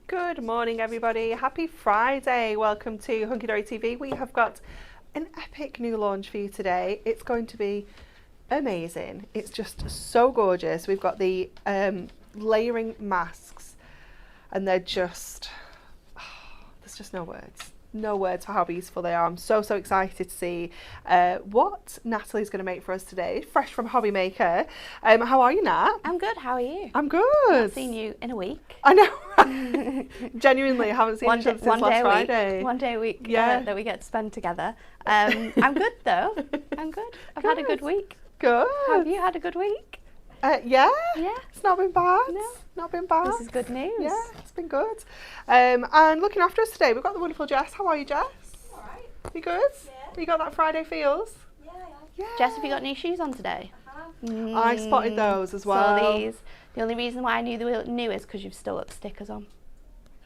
Good morning everybody, happy Friday, welcome to Hunky Dory TV. We have got an epic new launch for you today. It's going to be amazing, it's just so gorgeous. We've got the layering masks, and they're just, there's just no words. No words for how beautiful they are. I'm so excited to see what Natalie's going to make for us today, fresh from Hobby Maker. How are you, Nat? I'm good. How are you? I'm good. I've seen you in a week. I know. Genuinely, I haven't seen each other since last Friday. One day a week that we get to spend together. I'm good though. I'm good. I've had a good week. Good. Have you had a good week? Yeah. Yeah. It's not been bad. No. Not been bad. This is good news. Yeah, it's been good. And looking after us today, we've got the wonderful Jess. How are you, Jess? All right. You good? Yeah. You got that Friday feels? Yeah. Yeah. Jess, have you got new shoes on today? I spotted those as well. Saw these. The only reason why I knew they were new is because you've still got the stickers on.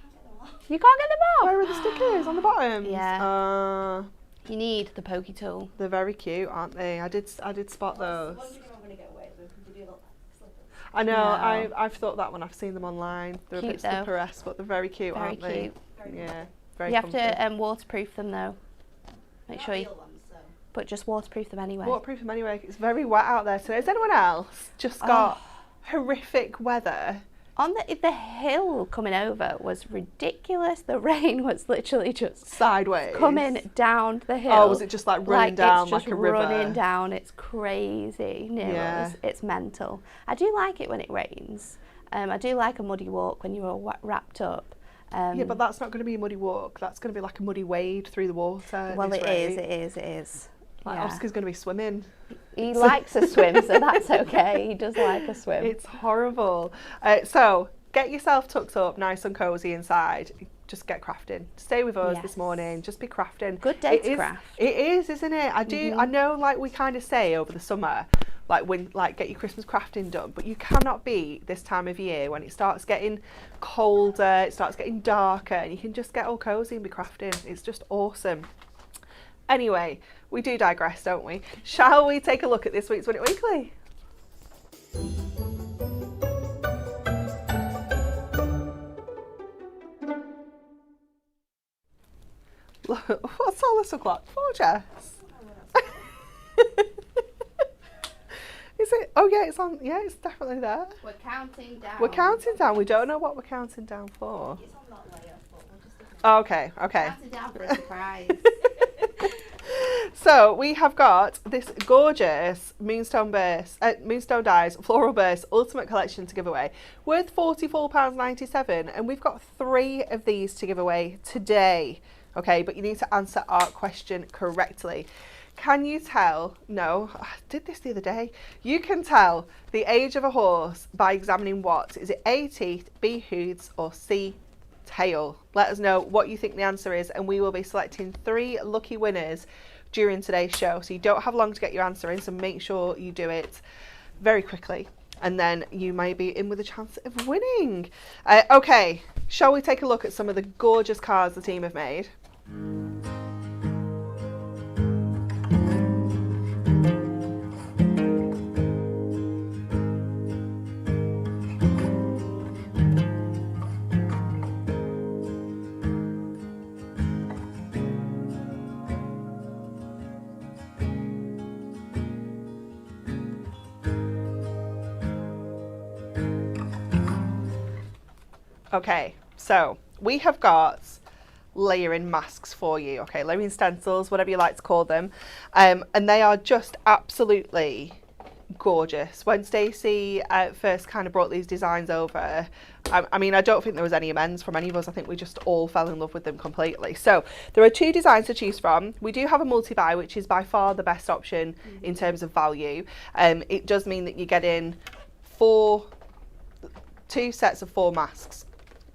Can't get them off. You can't get them off. Where are the stickers? On the bottom? Yeah. You need the pokey tool. They're very cute, aren't they? I did spot those. Wondering if I'm going to get away with them because they do look like slippers. I know. No. I've thought that when I've seen them online. They're Cute a bit though. slipperesque, but they're very cute, Very aren't cute. they? Very Yeah. Very You have comfy. to waterproof them though. Make sure you, Real ones, so. but just waterproof them anyway. Waterproof them anyway. It's very wet out there today. Has anyone else just got horrific weather? On the hill coming over was ridiculous. The rain was literally just Sideways. coming down the hill. Oh, was it just like running down it's just like a river? running down. It's crazy near Yeah. us. It's mental. I do like it when it rains. I do like a muddy walk when you're all wrapped up. Yeah, but that's not going to be a muddy walk. That's going to be like a muddy wade through the water. at well, this it rate. is. Like Yeah. Oscar's going to be swimming. He likes a swim, so that's okay. He does like a swim. It's horrible. So get yourself tucked up, nice and cozy inside. Just get crafting. Stay with us this Yes. morning. Just be crafting. Good day It to is- craft. It is, isn't it? I do. I know, like we kind of say over the summer, like when get your Christmas crafting done, but you cannot beat this time of year when it starts getting colder, it starts getting darker, and you can just get all cozy and be crafting. It's just awesome. Anyway, we do digress, don't we? Shall we take a look at this week's Win It Weekly? What's all this o'clock for, Jess? Is it? Oh yeah, it's on. Yeah, it's definitely there. We're counting down. We're counting down. We don't know what we're counting down for. It's on that layer, but we'll just ignore Oh, okay. Counting down for a surprise. So we have got this gorgeous Moonstone Dies Floral Burst Ultimate Collection to give away, worth £44.97, and we've got 3 of these to give away today. Okay, but you need to answer our question correctly. Can you tell? No, I did this the other day. You can tell the age of a horse by examining what? Is it A, teeth, B, hooves, or C, tail? Let us know what you think the answer is, and we will be selecting 3 lucky winners during today's show. So you don't have long to get your answer in, so make sure you do it very quickly, and then you may be in with a chance of winning. Okay, shall we take a look at some of the gorgeous cards the team have made? Okay, so we have got layering masks for you, okay, layering stencils, whatever you like to call them, and they are just absolutely gorgeous. When Stacey first kind of brought these designs over, I mean, I don't think there was any amends from any of us. I think we just all fell in love with them completely. So there are 2 designs to choose from. We do have a multi-buy, which is by far the best option in terms of value. It does mean that you get in 2 sets of 4 masks,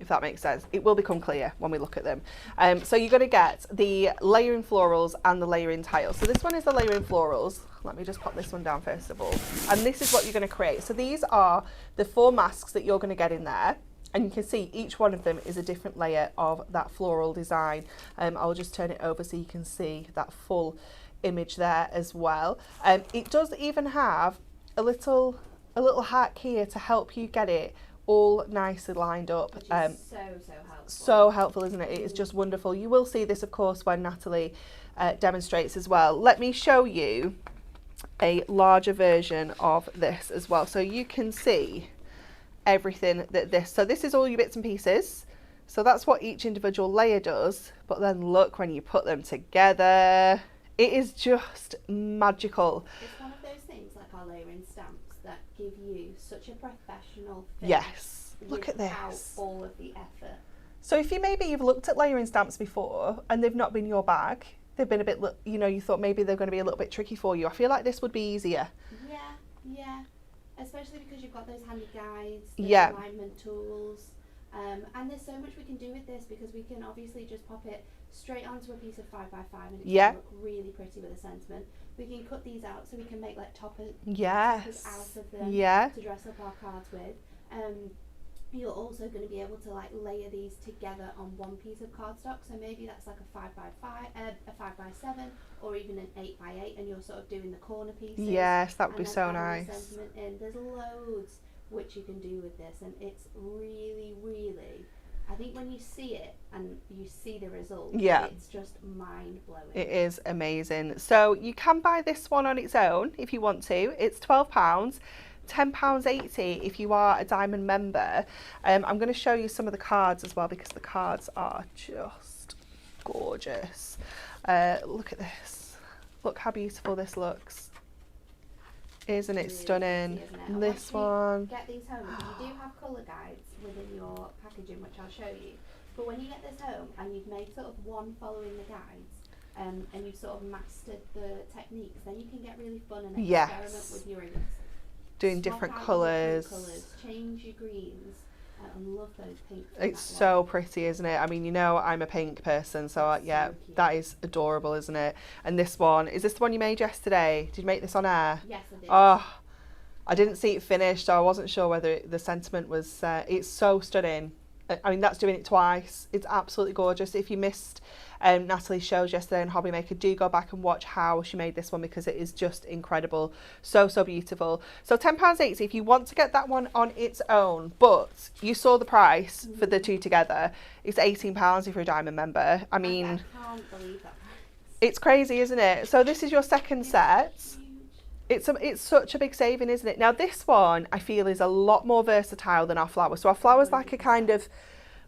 if that makes sense. It will become clear when we look at them. So you're going to get the Layering Florals and the Layering Tiles. So this one is the Layering Florals. Let me just pop this one down first of all. And this is what you're going to create. So these are the 4 masks that you're going to get in there. And you can see each one of them is a different layer of that floral design. I'll just turn it over so you can see that full image there as well. It does even have a little hack here to help you get it all nicely lined up. Which is so helpful. So helpful, isn't it? It is just wonderful. You will see this, of course, when Natalie demonstrates as well. Let me show you a larger version of this as well, so you can see everything that so this is all your bits and pieces. So that's what each individual layer does. But then look, when you put them together, it is just magical. It's one of those things like our layering stamps that give you such a professional finish. Yes, look at without this. all of the effort. So if you've looked at layering stamps before and they've not been your bag, they've been a bit, you know, you thought maybe they're going to be a little bit tricky for you. I feel like this would be easier. Yeah. Especially because you've got those handy guides, those Yeah. alignment tools. And there's so much we can do with this because we can obviously just pop it straight onto a piece of 5x5 and it's Yeah. going to look really pretty with a sentiment. We can cut these out so we can make like toppers Yes. out of them Yeah. to dress up our cards with. You're also going to be able to like layer these together on one piece of cardstock. So maybe that's like a 5x5, a 5x7, or even an 8x8, and you're sort of doing the corner pieces. Yes, that would be and then so adding the nice. sentiment in. There's loads which you can do with this, and it's really, really. I think when you see it and you see the result, Yeah. it's just mind blowing. It is amazing. So you can buy this one on its own if you want to. It's £12. £10.80 if you are a Diamond member. I'm going to show you some of the cards as well because the cards are just gorgeous. Look at this. Look how beautiful this looks. Isn't it Really stunning? pretty, isn't it? And This once one. you get these home, you do have colour guides within your packaging, which I'll show you. But when you get this home and you've made sort of one following the guides, and you've sort of mastered the techniques, then you can get really fun and Yes. experiment with your inks. Doing Swap different out your colours. different colours, change your greens, and love those pinks. in It's that so one. pretty, isn't it? I mean, you know, I'm a pink person, so It's yeah, so cute. that is adorable, isn't it? And this one, is this the one you made yesterday? Did you make this on air? Yes, I did. Oh, I didn't see it finished, so I wasn't sure whether the sentiment was. It's so stunning. I mean, that's doing it twice. It's absolutely gorgeous. If you missed Natalie's shows yesterday on Hobby Maker, do go back and watch how she made this one because it is just incredible. So, so beautiful. So £10.80 if you want to get that one on its own, but you saw the price for the two together. It's £18 if you're a Diamond member. I mean, I can't believe that. it's crazy, isn't it? So this is your second set. Huge. It's such a big saving, isn't it? Now this one I feel is a lot more versatile than our flower. So our flower's like a kind of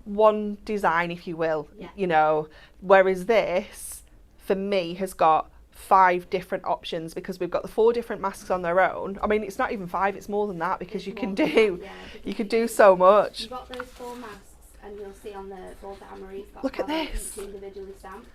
one design, if you will, Yeah. you know, whereas this for me has got 5 different options because we've got the 4 different masks on their own. I mean, it's not even 5, it's more than that because It's you more can than do that, yeah, because you could do so much. You've got those 4 masks, and you'll see on the 4th Amory's got Look at how they're this. each individually stamped.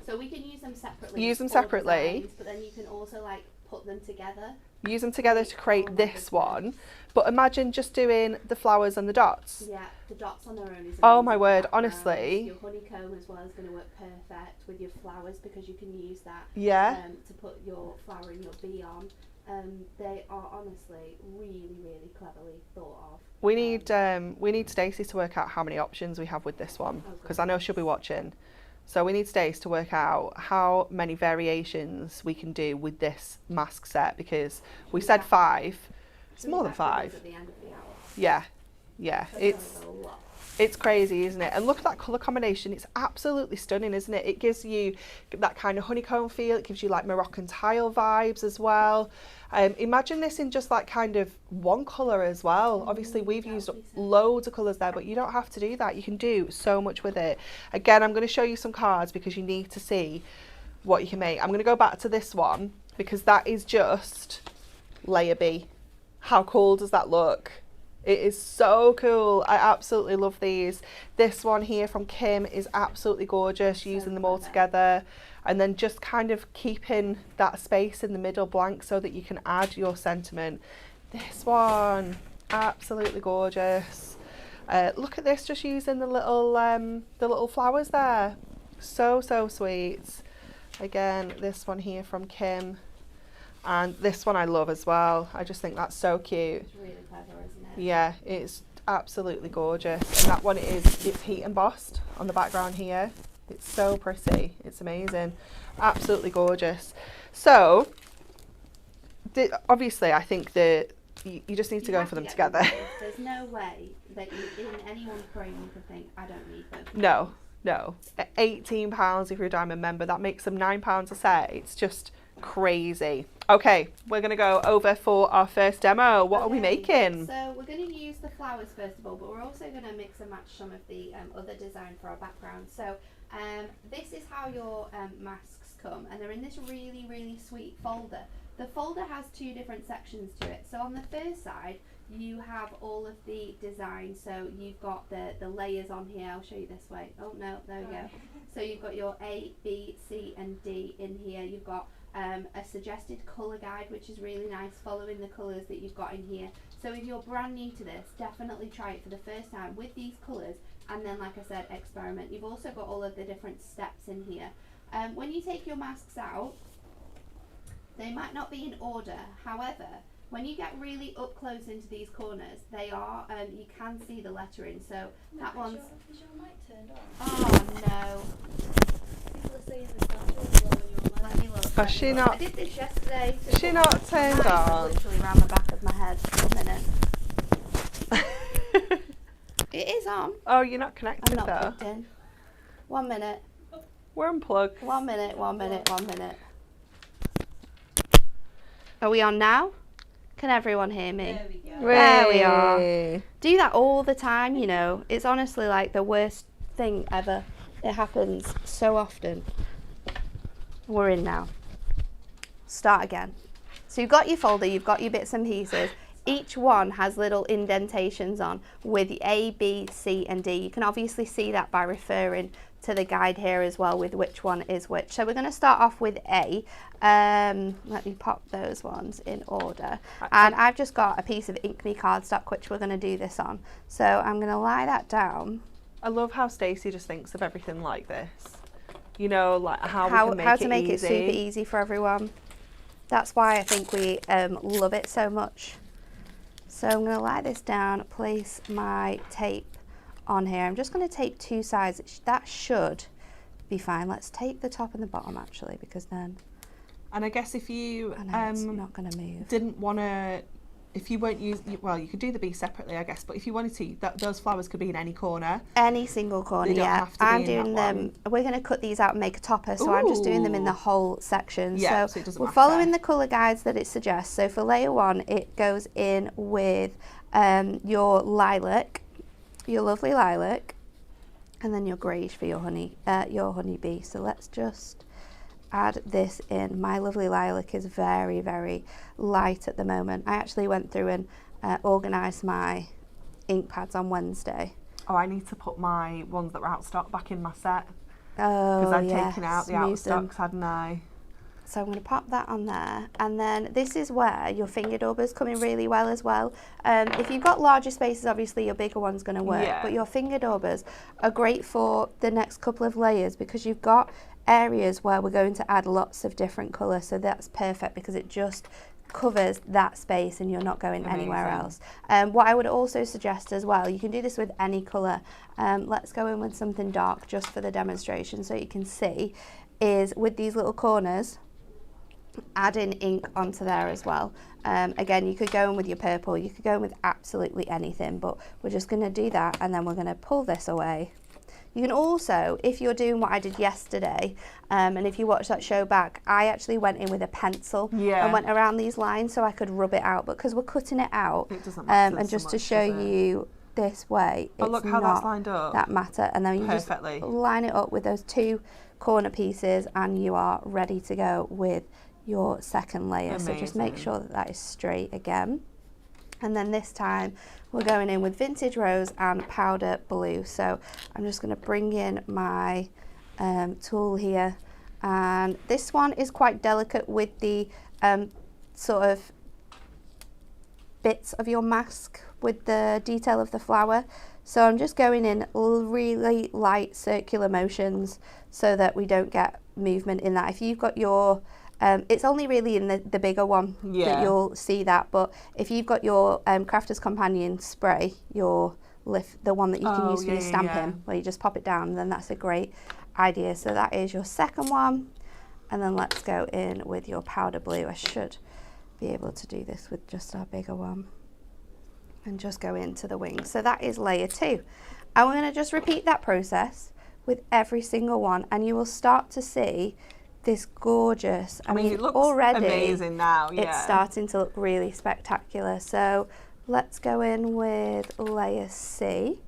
So we can use them separately. Use them for separately. designs, but then you can also like put them together. Use them together to Oh create my this goodness. one. But imagine just doing the flowers and the dots. Yeah, the dots on their own is Oh amazing my for word, backgrounds. honestly. Your honeycomb as well is going to work perfect with your flowers because you can use that Yeah. to put your flower and your bee on. They are honestly really, really cleverly thought of. We need Stacey to work out how many options we have with this one Oh, because I know she'll be watching. So we need Stacey to work out how many variations we can do with this mask set because we said 5. It's She'll be more than back with us 5. At the end of the hour. Yeah, So it's that was a lot. it's crazy, isn't it? And look at that colour combination. It's absolutely stunning, isn't it? It gives you that kind of honeycomb feel. It gives you like Moroccan tile vibes as well. Imagine this in just like kind of one colour as well. Obviously, we've that used would be so loads of colours there, but you don't have to do that. You can do so much with it. Again, I'm going to show you some cards because you need to see what you can make. I'm going to go back to this one because that is just layer B. How cool does that look? It is so cool. I absolutely love these. This one here from Kim is absolutely gorgeous, using them all clever. together and then just kind of keeping that space in the middle blank so that you can add your sentiment. This one, absolutely gorgeous. Look at this, just using the little flowers there. So, so sweet. Again, this one here from Kim. And this one I love as well. I just think that's so cute. It's really clever, isn't it? Yeah, it's absolutely gorgeous. And that one it's heat embossed on the background here. It's so pretty. It's amazing. Absolutely gorgeous. So, obviously, I think that you just need to You go have for them get together. both. There's no way that in any one frame you could think, I don't need both. No. £18 if you're a Diamond member. That makes them £9 a set. It's just Crazy. Okay, we're going to go over for our first demo. What are we Okay, making? So we're going to use the flowers first of all, but we're also going to mix and match some of the other design for our background. So this is how your masks come, and they're in this really, really sweet folder. The folder has two different sections to it. So on the first side, you have all of the design. So you've got the layers on here. I'll show you this way. Oh no, there we go. So you've got your A, B, C and D in here. You've got a suggested colour guide, which is really nice, following the colours that you've got in here. So if you're brand new to this, definitely try it for the first time with these colours, and then, like I said, experiment. You've also got all of the different steps in here. When you take your masks out, they might not be in order. However, when you get really up close into these corners, they are, you can see the lettering. So that one's... Is your mic turned on? Oh no. People are saying the sound is low in your mic. Let me look. Oh, let me she look. not- I did this yesterday. Is she not turned Mine's on? literally around the back of my head. 1 minute. It is on. Oh, you're not I'm connected not though. plugged in. 1 minute. We're unplugged. 1 minute. 1 minute. 1 minute. Are we on now? Can everyone hear me? There we go. There we are. Way. Do that all the time, you know. It's honestly like the worst thing ever. It happens so often. We're in now. Start again. So you've got your folder, you've got your bits and pieces. Each one has little indentations on with the A, B, C and D. You can obviously see that by referring to the guide here as well with which one is which. So we're going to start off with A. Let me pop those ones in order. And I've just got a piece of Ink Me cardstock which we're going to do this on. So I'm going to lie that down. I love how Stacey just thinks of everything like this. You know, like how we can How to make easy. it super easy for everyone. That's why I think we love it so much. So I'm going to lie this down, place my tape on here. I'm just going to tape two sides. That should be fine. Let's tape the top and the bottom actually, because then And I guess if you I know it's not going to move. didn't want to, if you won't use, well, you could do the B separately, I guess, but if you wanted to, those flowers could be in any corner. Any single corner, They don't yeah. have to be I'm in doing that them, we're going to cut these out and make a topper, so I'm just doing them in the Ooh. whole section. Yeah, so so it doesn't we're matter. following the colour guides that it suggests. So for layer one, it goes in with your lilac, your lovely lilac, and then your greige for your honeybee. So let's just add this in. My lovely lilac is very, very light at the moment. I actually went through and organised my ink pads on Wednesday. Oh, I need to put my ones that were out of stock back in my set. Oh, Because I'd yes, taken out the out of smooth them. stocks, hadn't I? So I'm going to pop that on there, and then this is where your finger daubers come in really well as well. If you've got larger spaces, obviously your bigger one's going to work, Yeah. but your finger daubers are great for the next couple of layers because you've got areas where we're going to add lots of different colours, so that's perfect because it just covers that space and you're not going anywhere Amazing. else. What I would also suggest as well, you can do this with any colour. Let's go in with something dark just for the demonstration so you can see, is with these little corners, adding ink onto there as well. Again, you could go in with your purple, you could go in with absolutely anything, but we're just going to do that and then we're going to pull this away. You can also, if you're doing what I did yesterday, and if you watch that show back, I actually went in with a pencil Yeah. and went around these lines so I could rub it out, but because we're cutting it out, It doesn't matter and so just to much, show does it? you this way, Oh, it's look how not that's lined up. that matter, and then you Perfectly. just line it up with those two corner pieces and you are ready to go with your second layer. So just make Amazing. sure that that is straight again. And then this time we're going in with Vintage Rose and Powder Blue. So I'm just going to bring in my tool here, and this one is quite delicate with the sort of bits of your mask with the detail of the flower. So I'm just going in really light circular motions so that we don't get movement in that. If you've got your it's only really in the bigger one that Yeah. you'll see that, but if you've got your Crafter's Companion spray, your the one that you can Oh, use for your yeah, stamping, where you just pop it down, then that's a great idea. So that is your second one, and then let's go in with your Powder Blue. I should be able to do this with just our bigger one, and just go into the wings. So that is layer two, and we're going to just repeat that process with every single one, and you will start to see this gorgeous, I mean it looks already amazing now, yeah. it's starting to look really spectacular. So let's go in with layer C,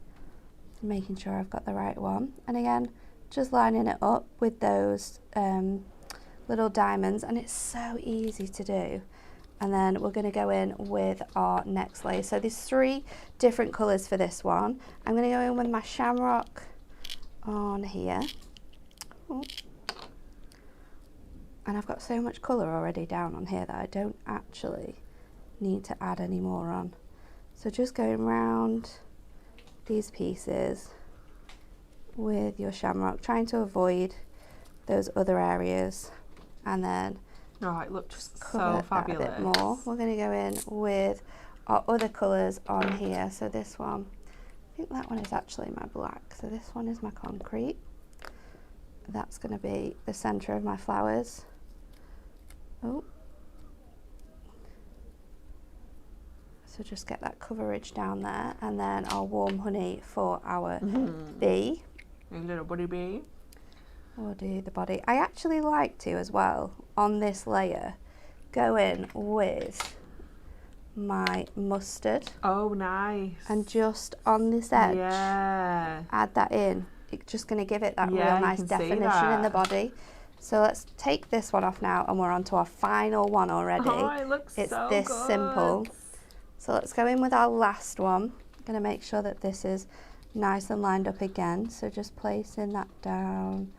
making sure I've got the right one. And again, just lining it up with those little diamonds, and it's so easy to do. And then we're going to go in with our next layer. So there's 3 different colours for this one. I'm going to go in with my shamrock on here. Ooh. And I've got so much colour already down on here that I don't actually need to add any more on. So just going round these pieces with your shamrock, trying to avoid those other areas, and then Oh, it looks cover so fabulous. that a bit more. We're going to go in with our other colours on here. So this one, I think that one is actually my black. So this one is my concrete. That's going to be the centre of my flowers. Oh. So just get that coverage down there, and then our warm honey for our bee. A little buddy bee. We'll do the body. I actually like to as well, on this layer, go in with my mustard. Oh, nice. And just on this edge, yeah, add that in. It's just going to give it that Yeah, real you nice can see definition in the that. body. So let's take this one off now, and we're on to our final one already. Oh, it looks It's so this good. simple. So let's go in with our last one. I'm going to make sure that this is nice and lined up again. So just placing that down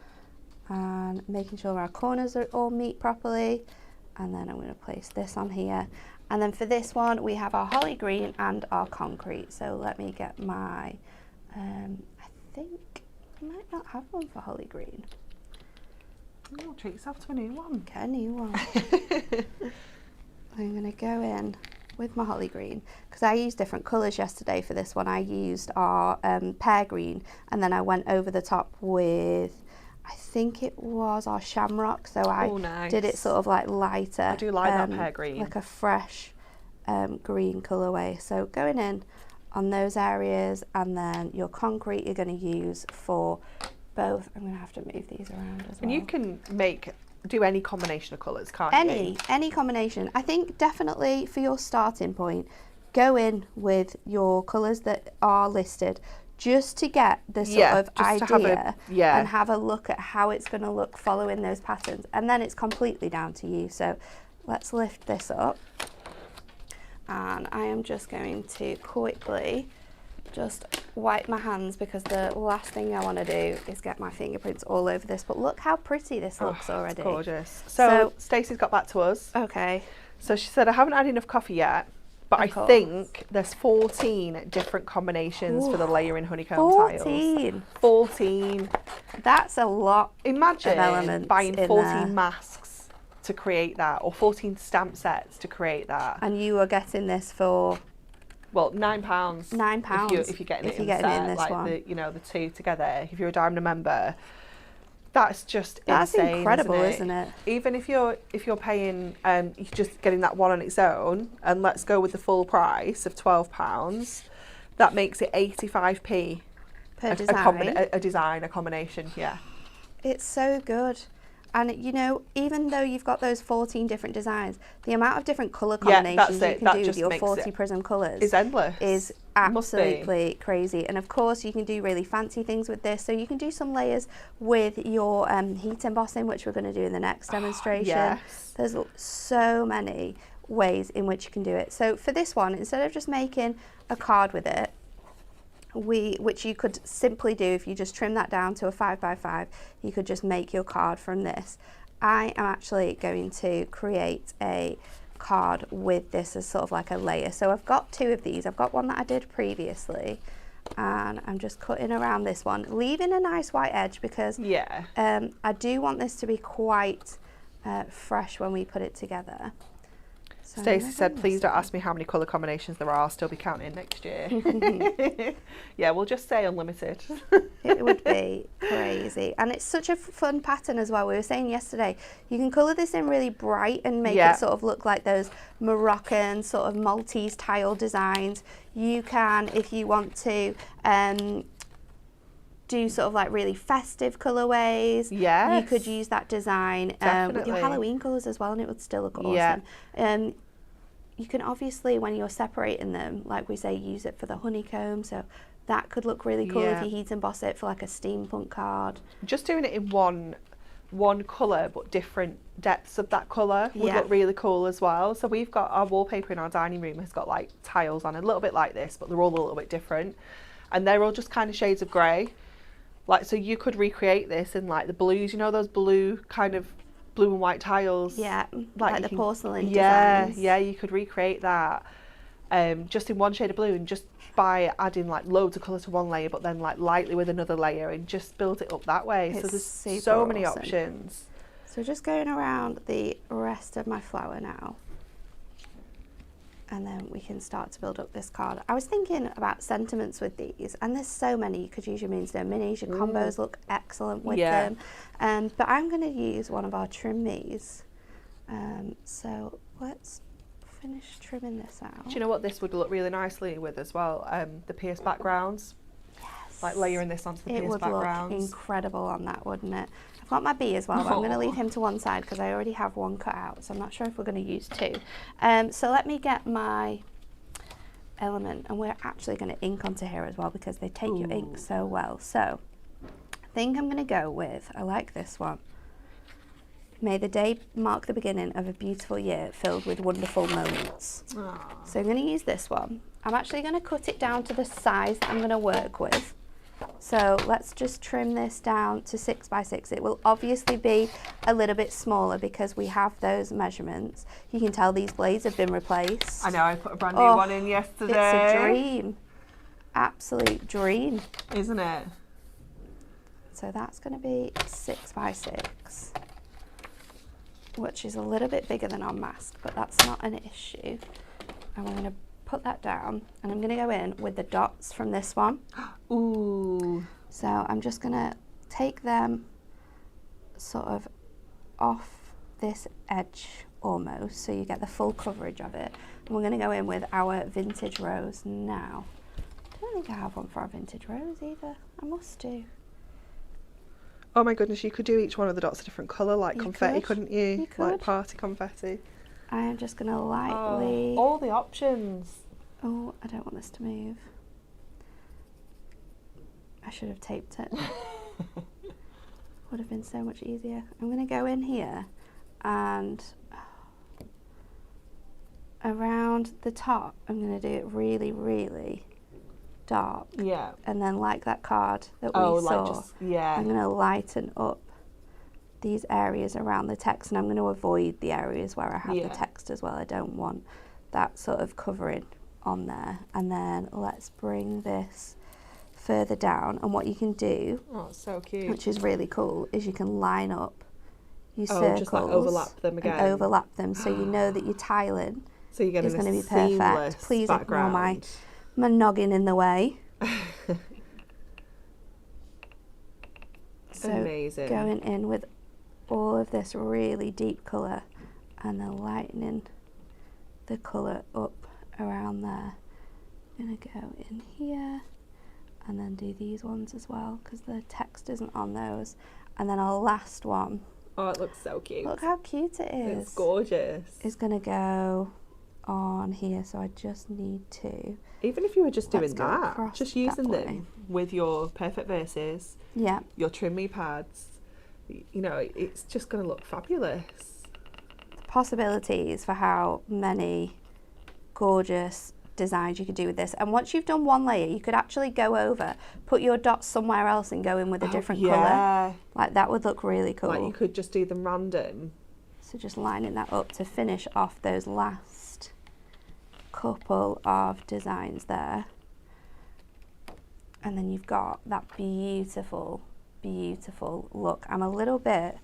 and making sure our corners are all meet properly. And then I'm going to place this on here. And then for this one, we have our holly green and our concrete. So let me get my, I think I might not have one for holly green. Oh, treat yourself to a new one. Get a new one. I'm going to go in with my holly green, because I used different colours yesterday for this one. I used our pear green, and then I went over the top with, I think it was our shamrock, so I nice. did it sort of like lighter. I do like that pear green. Like a fresh green colourway. So going in on those areas, and then your concrete you're going to use for both. I'm going to have to move these around as well. And you can do any combination of colours, can't you? Any combination. I think definitely for your starting point, go in with your colours that are listed, just to get the sort of idea and have a look at how it's going to look following those patterns. And then it's completely down to you. So let's lift this up. And I am just going to quickly just wipe my hands, because the last thing I want to do is get my fingerprints all over this. But look how pretty this looks already. It's gorgeous. So Stacey's got back to us. Okay. So she said, I haven't had enough coffee yet, but I think there's 14 different combinations for the layering honeycomb tiles. 14. That's a lot. Imagine of elements buying in 14 there. masks to create that, or 14 stamp sets to create that. And you are getting this for, well, £9. £9 if you're getting if it you're in getting it set, in this like one. the 2 together. If you're a Diamond member, that's just That's insane, incredible, isn't it? Even if you're paying, you're just getting that one on its own, and let's go with the full price of £12. That makes it 85p Per design. A design, a combination. Yeah, It's so good. And you know, even though you've got those 14 different designs, the amount of different colour combinations you can do with your 40 prism colours is endless. Is absolutely crazy. And of course you can do really fancy things with this. So you can do some layers with your heat embossing, which we're going to do in the next demonstration. Yes. There's so many ways in which you can do it. So for this one, instead of just making a card with it, which you could simply do if you just trim that down to a 5x5, you could just make your card from this. I am actually going to create a card with this as sort of like a layer. So I've got 2 of these. I've got one that I did previously, and I'm just cutting around this one, leaving a nice white edge, because I do want this to be quite fresh when we put it together. So Stacey said, please don't ask me how many colour combinations there are. I'll still be counting next year. Yeah, we'll just say unlimited. It would be crazy. And it's such a fun pattern as well. We were saying yesterday, you can colour this in really bright and make it sort of look like those Moroccan sort of Maltese tile designs. You can, if you want to, do sort of like really festive colourways, Yes. you could use that design with Definitely. your Halloween colours as well, and it would still look Yeah. awesome. You can obviously, when you're separating them, like we say, use it for the honeycomb, so that could look really cool if Yeah. you heat emboss it for like a steampunk card. Just doing it in one colour but different depths of that colour would Yeah. look really cool as well. So we've got our wallpaper in our dining room has got like tiles on, a little bit like this, but they're all a little bit different, and they're all just kind of shades of grey. Like, so you could recreate this in like the blues, you know, those blue kind of blue and white tiles. Yeah, like you the can- porcelain Yeah, designs. yeah, you could recreate that just in one shade of blue, and just by adding like loads of colour to one layer, but then like lightly with another layer, and just build it up that way. So It's there's super so many awesome. options. So just going around the rest of my flower now. And then we can start to build up this card. I was thinking about sentiments with these, and there's so many. You could use your Moonstone Minis, your combos look excellent with Yeah. them. But I'm going to use one of our trim me's. So let's finish trimming this out. Do you know what this would look really nicely with as well? The pierced backgrounds. Yes. Like layering this onto the It pierced would backgrounds. look incredible on that, wouldn't it? I've got my bee as well, but I'm going to leave him to one side because I already have one cut out, so I'm not sure if we're going to use two. So let me get my element, and we're actually going to ink onto here as well because they take your ink so well. So I think I'm going to go with, I like this one. May the day mark the beginning of a beautiful year filled with wonderful moments. Aw. So I'm going to use this one. I'm actually going to cut it down to the size that I'm going to work with. So let's just trim this down to 6 by 6. It will obviously be a little bit smaller because we have those measurements. You can tell these blades have been replaced. I know, I put a brand new Oh, one in yesterday. It's a dream. Absolute dream. Isn't it? So that's going to be 6 by 6, which is a little bit bigger than our mask, but that's not an issue. And we're going to put that down, and I'm going to go in with the dots from this one. Ooh. So I'm just going to take them sort of off this edge almost, so you get the full coverage of it. And we're going to go in with our vintage rose now. I don't think I have one for our vintage rose either. I must do. Oh my goodness, you could do each one of the dots a different colour, like You confetti, could. couldn't you? You Like could. party confetti. I am just going to lightly... all the options. Oh, I don't want this to move. I should have taped it. Would have been so much easier. I'm going to go in here and around the top, I'm going to do it really, really dark. Yeah. And then like that card that we Oh, saw, like just, yeah. I'm going to lighten up these areas around the text, and I'm going to avoid the areas where I have Yeah. the text as well. I don't want that sort of covering on there. And then let's bring this further down, and what you can do, Oh, it's so cute. which is really cool, is you can line up your circles just like overlap them again. and overlap them, so you know that your tiling So you're getting is a going to be seamless perfect. Please ignore background. my noggin in the way. So Amazing. going in with all of this really deep colour and then lightening the colour up around there. I'm going to go in here and then do these ones as well because the text isn't on those. And then our last one, Oh, it looks so cute. look how cute it is. It's gorgeous. Is going to go on here, so I just need to, Even if you were just Let's doing go that, across just that using way. them with your perfect verses, yeah, your trim me pads, you know, it's just going to look fabulous. possibilities for how many gorgeous designs you could do with this. And once you've done one layer, you could actually go over, put your dots somewhere else and go in with a different colour. Yeah. Like that would look really cool. Like you could just do them random. So just lining that up to finish off those last couple of designs there. And then you've got that beautiful, beautiful look. I'm a little bit,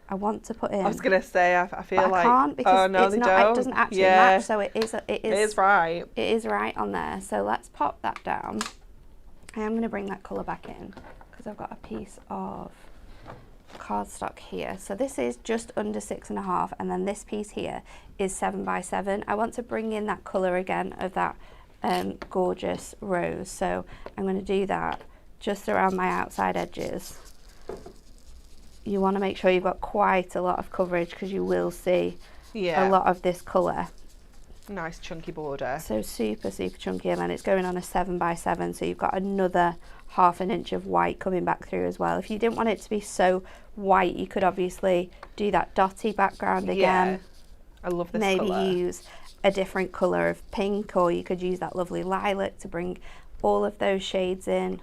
I want to put in, I was going to say, I feel but like... I can't because oh, no, it's they not, don't. it doesn't actually Yeah. match, so it is It is right. it is right on there. So let's pop that down. I am going to bring that colour back in because I've got a piece of cardstock here. So this is just under 6.5, and then this piece here is 7 by 7. I want to bring in that colour again of that gorgeous rose. So I'm going to do that just around my outside edges. You want to make sure you've got quite a lot of coverage because you will see Yeah. a lot of this colour. Nice chunky border. So super, super chunky, and then it's going on a 7x7, so you've got another ½ an inch of white coming back through as well. If you didn't want it to be so white, you could obviously do that dotty background again. Yeah. I love this Maybe colour. use a different colour of pink, or you could use that lovely lilac to bring all of those shades in.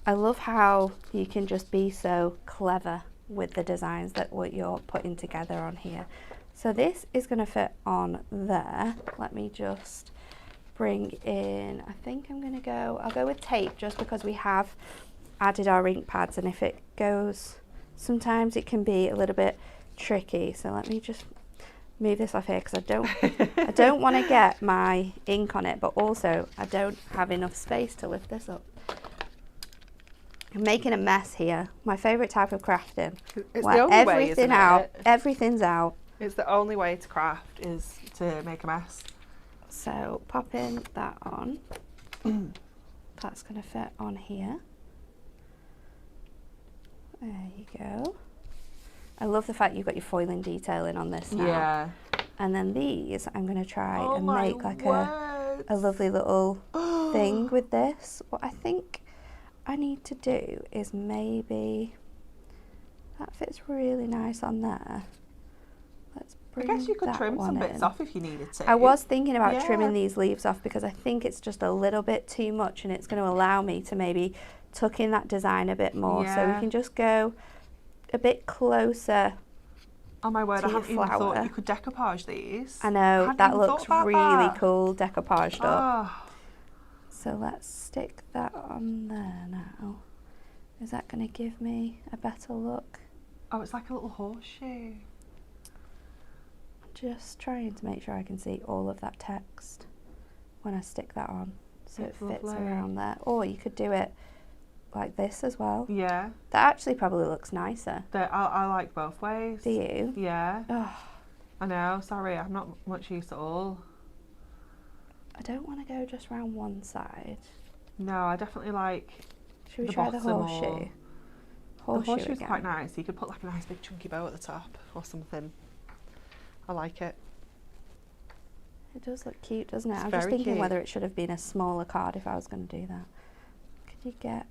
I love how you can just be so clever with the designs that what you're putting together on here. So this is going to fit on there. Let me just bring in, I think I'll go with tape, just because we have added our ink pads, and if it goes, sometimes it can be a little bit tricky. So let me just move this off here, because I don't want to get my ink on it, but also I don't have enough space to lift this up. I'm making a mess here. My favourite type of crafting. It's the only way, isn't it? Everything's out. It's the only way to craft, is to make a mess. So popping that on. That's going to fit on here. There you go. I love the fact you've got your foiling detailing on this now. Yeah. And then these, I'm going to try and my make like words. a lovely little thing with this. What I think I need to do is maybe, that fits really nice on there. Let's I bring guess you could that trim some one bits in. off if you needed to. I was thinking about Yeah. trimming these leaves off, because I think it's just a little bit too much, and it's going to allow me to maybe tuck in that design a bit more. So we Yeah. can just go a bit closer. Oh my word, to I your haven't even thought flower. you could decoupage these. I know, Hadn't that even looks thought about really that. cool decoupaged up. Oh, So let's stick that on there now. Is that going to give me a better look? oh, it's like a little horseshoe. Just trying to make sure I can see all of that text when I stick that on, so It's it fits lovely. around there. Or you could do it like this as well. Yeah, That actually probably looks nicer. I like both ways. Do you? Yeah, Oh, I know. Sorry, I'm not much use at all. I don't want to go just round one side. No, I definitely like Should we the try the bottom horseshoe? or- the horseshoe's again. quite nice. You could put like a nice big chunky bow at the top or something. I like it. It does look cute, doesn't it? It's I'm just very thinking cute. whether it should have been a smaller card if I was going to do that.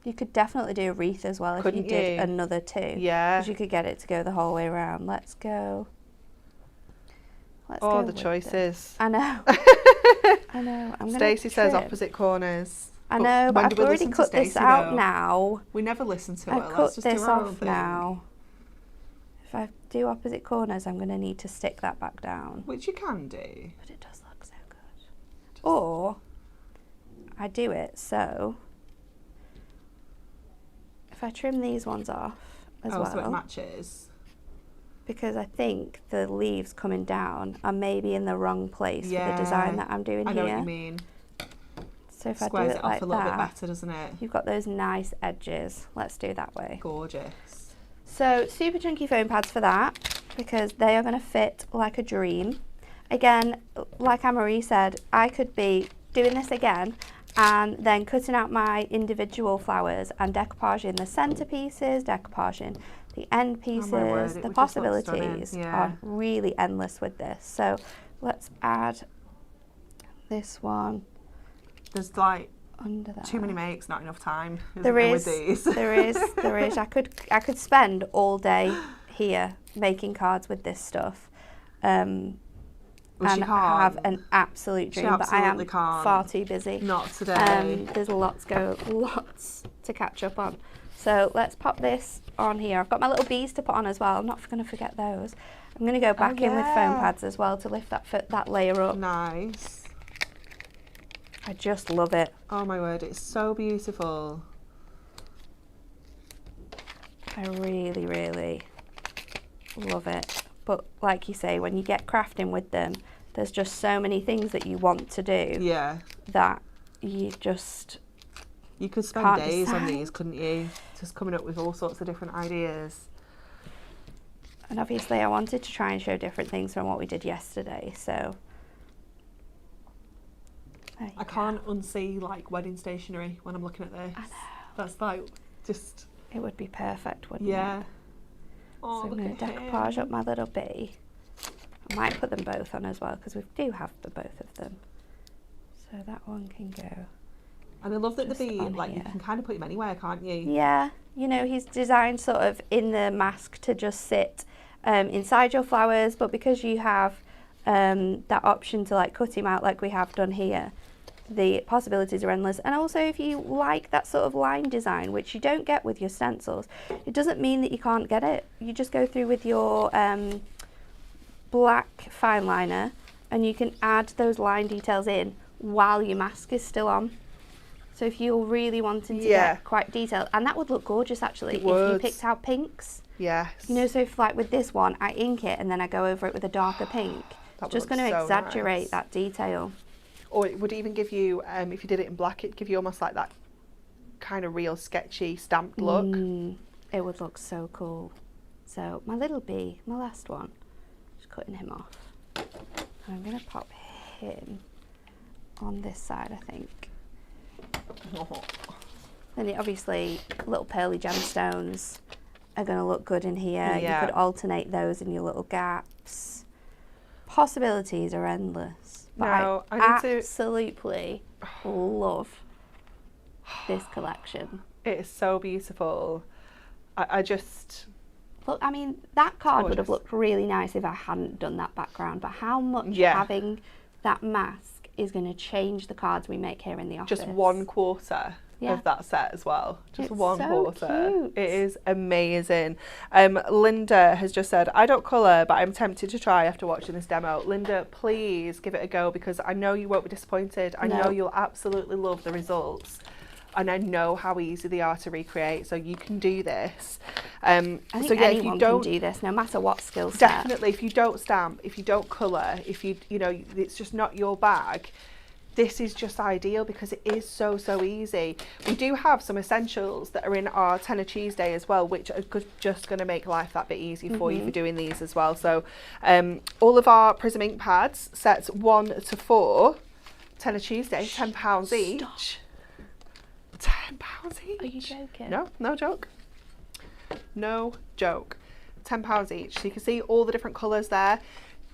You could definitely do a wreath as well if Couldn't you did you? another two. Yeah. Because you could get it to go the whole way around. Let's go. Oh, go the with choices. I know. I know. I'm gonna Stacey says trim. opposite corners. I know, but when do I've we already listen to cut this Stacey, out though? now. We never listen to I've her. cut Let's just this do our own off thing. now. If I do opposite corners, I'm going to need to stick that back down. Which you can do. But it does look so good. Or I do it so if I trim these ones off as So it well, matches. because I think the leaves coming down are maybe in the wrong place for the design that I'm doing I know here. what you mean. So if Squares I do it it off like a little bit that, better, doesn't it? you've got those nice edges. Let's do that way. Gorgeous. So super chunky foam pads for that, because they are going to fit like a dream. Again, like Anne-Marie said, I could be doing this again and then cutting out my individual flowers and decoupaging the centerpieces, decoupaging the end pieces. Oh my word, it The would just look possibilities stunning, yeah. are really endless with this. So let's add this one There's like under that. too many makes, not enough time. There is, with these. there is. I could spend all day here making cards with this stuff, and Well, she can't. have an absolute She dream. But I am absolutely can't. far too busy. Not today. There's lots to catch up on. So let's pop this on here. I've got my little bees to put on as well. I'm not going to forget those. I'm going to go back in with foam yeah. pads as well to lift that layer up. Nice. I just love it. Oh my word, it's so beautiful. I really, really love it. But like you say, when you get crafting with them, there's just so many things that you want to do Yeah. that you just You could spend Can't days on decide. these, couldn't you? Just coming up with all sorts of different ideas. And obviously I wanted to try and show different things from what we did yesterday, so There you I go. can't unsee like wedding stationery when I'm looking at this. I know. That's like just It would be perfect, wouldn't yeah. it? Oh, So I'm look going at to him. decoupage up my little bee. I might put them both on as well because we do have the both of them. So that one can go. And I love that the just bee, on like you here. can kind of put him anywhere, can't you? Yeah, you know, he's designed sort of in the mask to just sit inside your flowers, but because you have that option to like cut him out like we have done here, the possibilities are endless. And also if you like that sort of line design, which you don't get with your stencils, it doesn't mean that you can't get it. You just go through with your black fine liner and you can add those line details in while your mask is still on. So if you're really wanting to get quite detailed, and that would look gorgeous actually if you picked out pinks. Yes. You know, so if like with this one, I ink it and then I go over it with a darker pink. That would Just look going to so exaggerate nice. that detail. Or it would even give you, if you did it in black, it'd give you almost like that kind of real sketchy stamped look. It would look so cool. So my little bee, my last one, just cutting him off. And I'm going to pop him on this side, I think. Then it obviously little pearly gemstones are going to look good in here. Yeah. You could alternate those in your little gaps. Possibilities are endless. But Now, I I need to- absolutely love this collection. It is so beautiful. I just, Look, I mean, that card would have gorgeous. looked really nice if I hadn't done that background, but how much Yeah. having that mask is going to change the cards we make here in the office. just 1/4 Yeah. of that set as well. Just It's 1/4. so cute. It is amazing. Linda has just said, I don't colour, but I'm tempted to try after watching this demo. Linda, please give it a go because I know you won't be disappointed. I No. know you'll absolutely love the results. And I know how easy they are to recreate, so you can do this. I think so yeah, if anyone you don't, can do this, no matter what skill set. definitely, if you don't stamp, if you don't colour, if you know, it's just not your bag, this is just ideal because it is so easy. We do have some essentials that are in our Tenner Cheese Day as well, which are just going to make life that bit easier for you for doing these as well. So all of our Prism ink pads, sets 1 to 4, Tenner Cheese Day, £10 each. £10 each? Are you joking? No joke. No joke. £10 each. So you can see all the different colours there.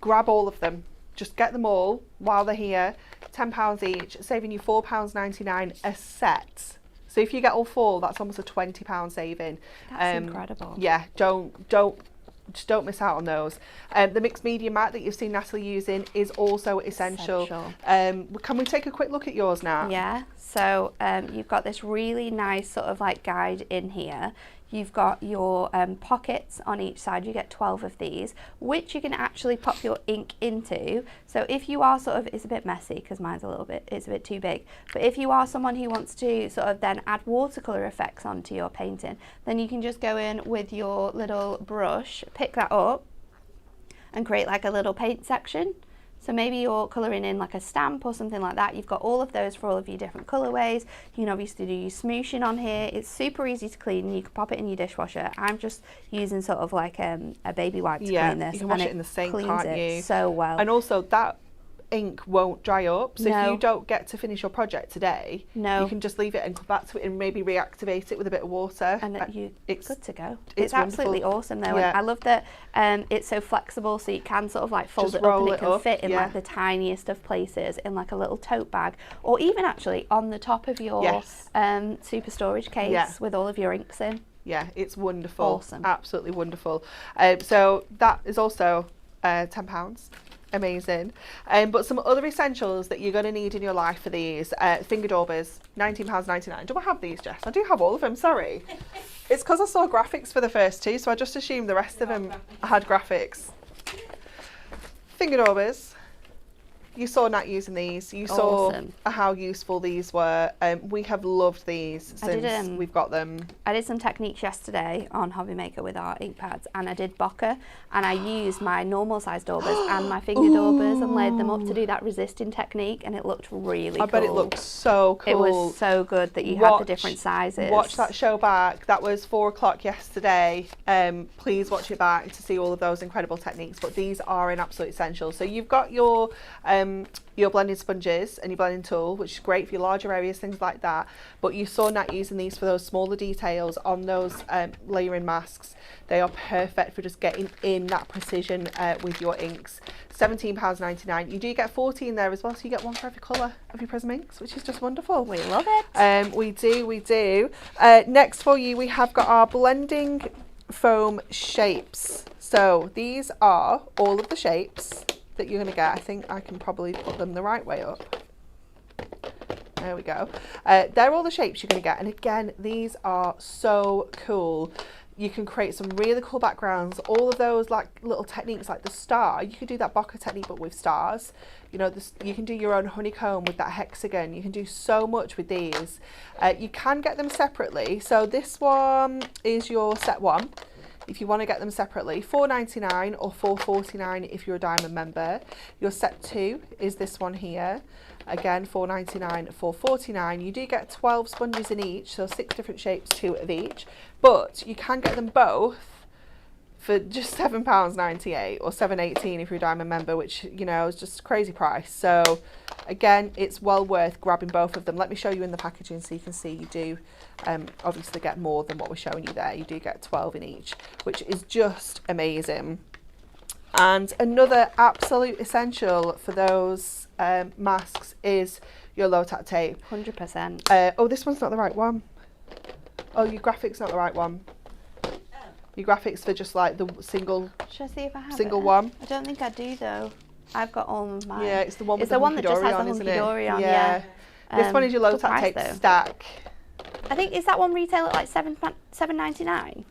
Grab all of them. Just get them all while they're here. £10 each, saving you £4.99 a set. So if you get all 4, that's almost a £20 saving. That's incredible. Yeah, just don't miss out on those. The mixed media mat that you've seen Natalie using is also essential. Can we take a quick look at yours now? Yeah, so you've got this really nice sort of like guide in here. You've got your pockets on each side. You get 12 of these, which you can actually pop your ink into. So if you are sort of, it's a bit messy because mine's it's a bit too big. But if you are someone who wants to sort of then add watercolor effects onto your painting, then you can just go in with your little brush, pick that up and create like a little paint section. So maybe you're colouring in like a stamp or something like that. You've got all of those for all of your different colourways. You can obviously do your smooshing on here. It's super easy to clean. You can pop it in your dishwasher. I'm just using sort of like a baby wipe to clean this. You can wash and it in the sink, cleans can't it you? so well. And also that ink won't dry up, so if No. you don't get to finish your project today, No. you can just leave it and come back to it and maybe reactivate it with a bit of water. And you're it's good to go. it's absolutely wonderful. awesome though. Yeah. And I love that it's so flexible, so you can sort of like fold Just it up and roll it it can up, fit in yeah. like the tiniest of places in like a little tote bag, or even actually on the top of your Yes. super storage case Yeah. with all of your inks in. Yeah, it's wonderful. Awesome. Absolutely wonderful. So that is also £10. Amazing. But some other essentials that you're going to need in your life for these, finger daubers, £19.99. Do I have these, Jess? I do have all of them, sorry. It's because I saw graphics for the first 2, so I just assumed the rest of them had graphics. Finger daubers. You saw Nat using these. You saw Awesome. how useful these were. We have loved these I did, since we've got them. I did some techniques yesterday on Hobby Maker with our ink pads, and I did bokeh, and I used my normal size daubers and my finger daubers and laid them up to do that resisting technique, and it looked really cool. I bet it looked so cool. It was so good that you had the different sizes. Watch that show back. That was 4 o'clock yesterday. Please watch it back to see all of those incredible techniques. But these are an absolute essential. So you've got your your blending sponges and your blending tool, which is great for your larger areas, things like that. But you saw Nat using these for those smaller details on those layering masks. They are perfect for just getting in that precision with your inks. £17.99. You do get 40 in there as well, so you get one for every colour of your Prism inks, which is just wonderful. We love it. We do. Next for you, we have got our blending foam shapes. So these are all of the shapes that you're going to get. I think I can probably put them the right way up. There we go. They're all the shapes you're going to get. And again, these are so cool. You can create some really cool backgrounds. All of those like little techniques like the star, you could do that bokeh technique but with stars. You know, you can do your own honeycomb with that hexagon. You can do so much with these. You can get them separately. So this one is your set one. If you want to get them separately, $4.99 or $4.49 if you're a diamond member. Your set two is this one here. Again, $4.99, $4.49. You do get 12 sponges in each, so 6 different shapes, 2 of each. But you can get them both for just £7.98 or $7.18 if you're a diamond member, which, you know, is just a crazy price. So again, it's well worth grabbing both of them. Let me show you in the packaging so you can see you do obviously get more than what we're showing you there. You do get 12 in each, which is just amazing. And another absolute essential for those masks is your low tack tape. 100%. Oh, this one's not the right one. Oh, your graphic's not the right one. Your graphics for just like the single. Should I see if I have single it? one? I don't think I do though. I've got all of mine. Yeah, it's the one with it's the one that just has the hunky-dory on, isn't it? hunky-dory on, yeah. This one is your low good tack price, tape though. stack. I think, is that one retail at like $7.99?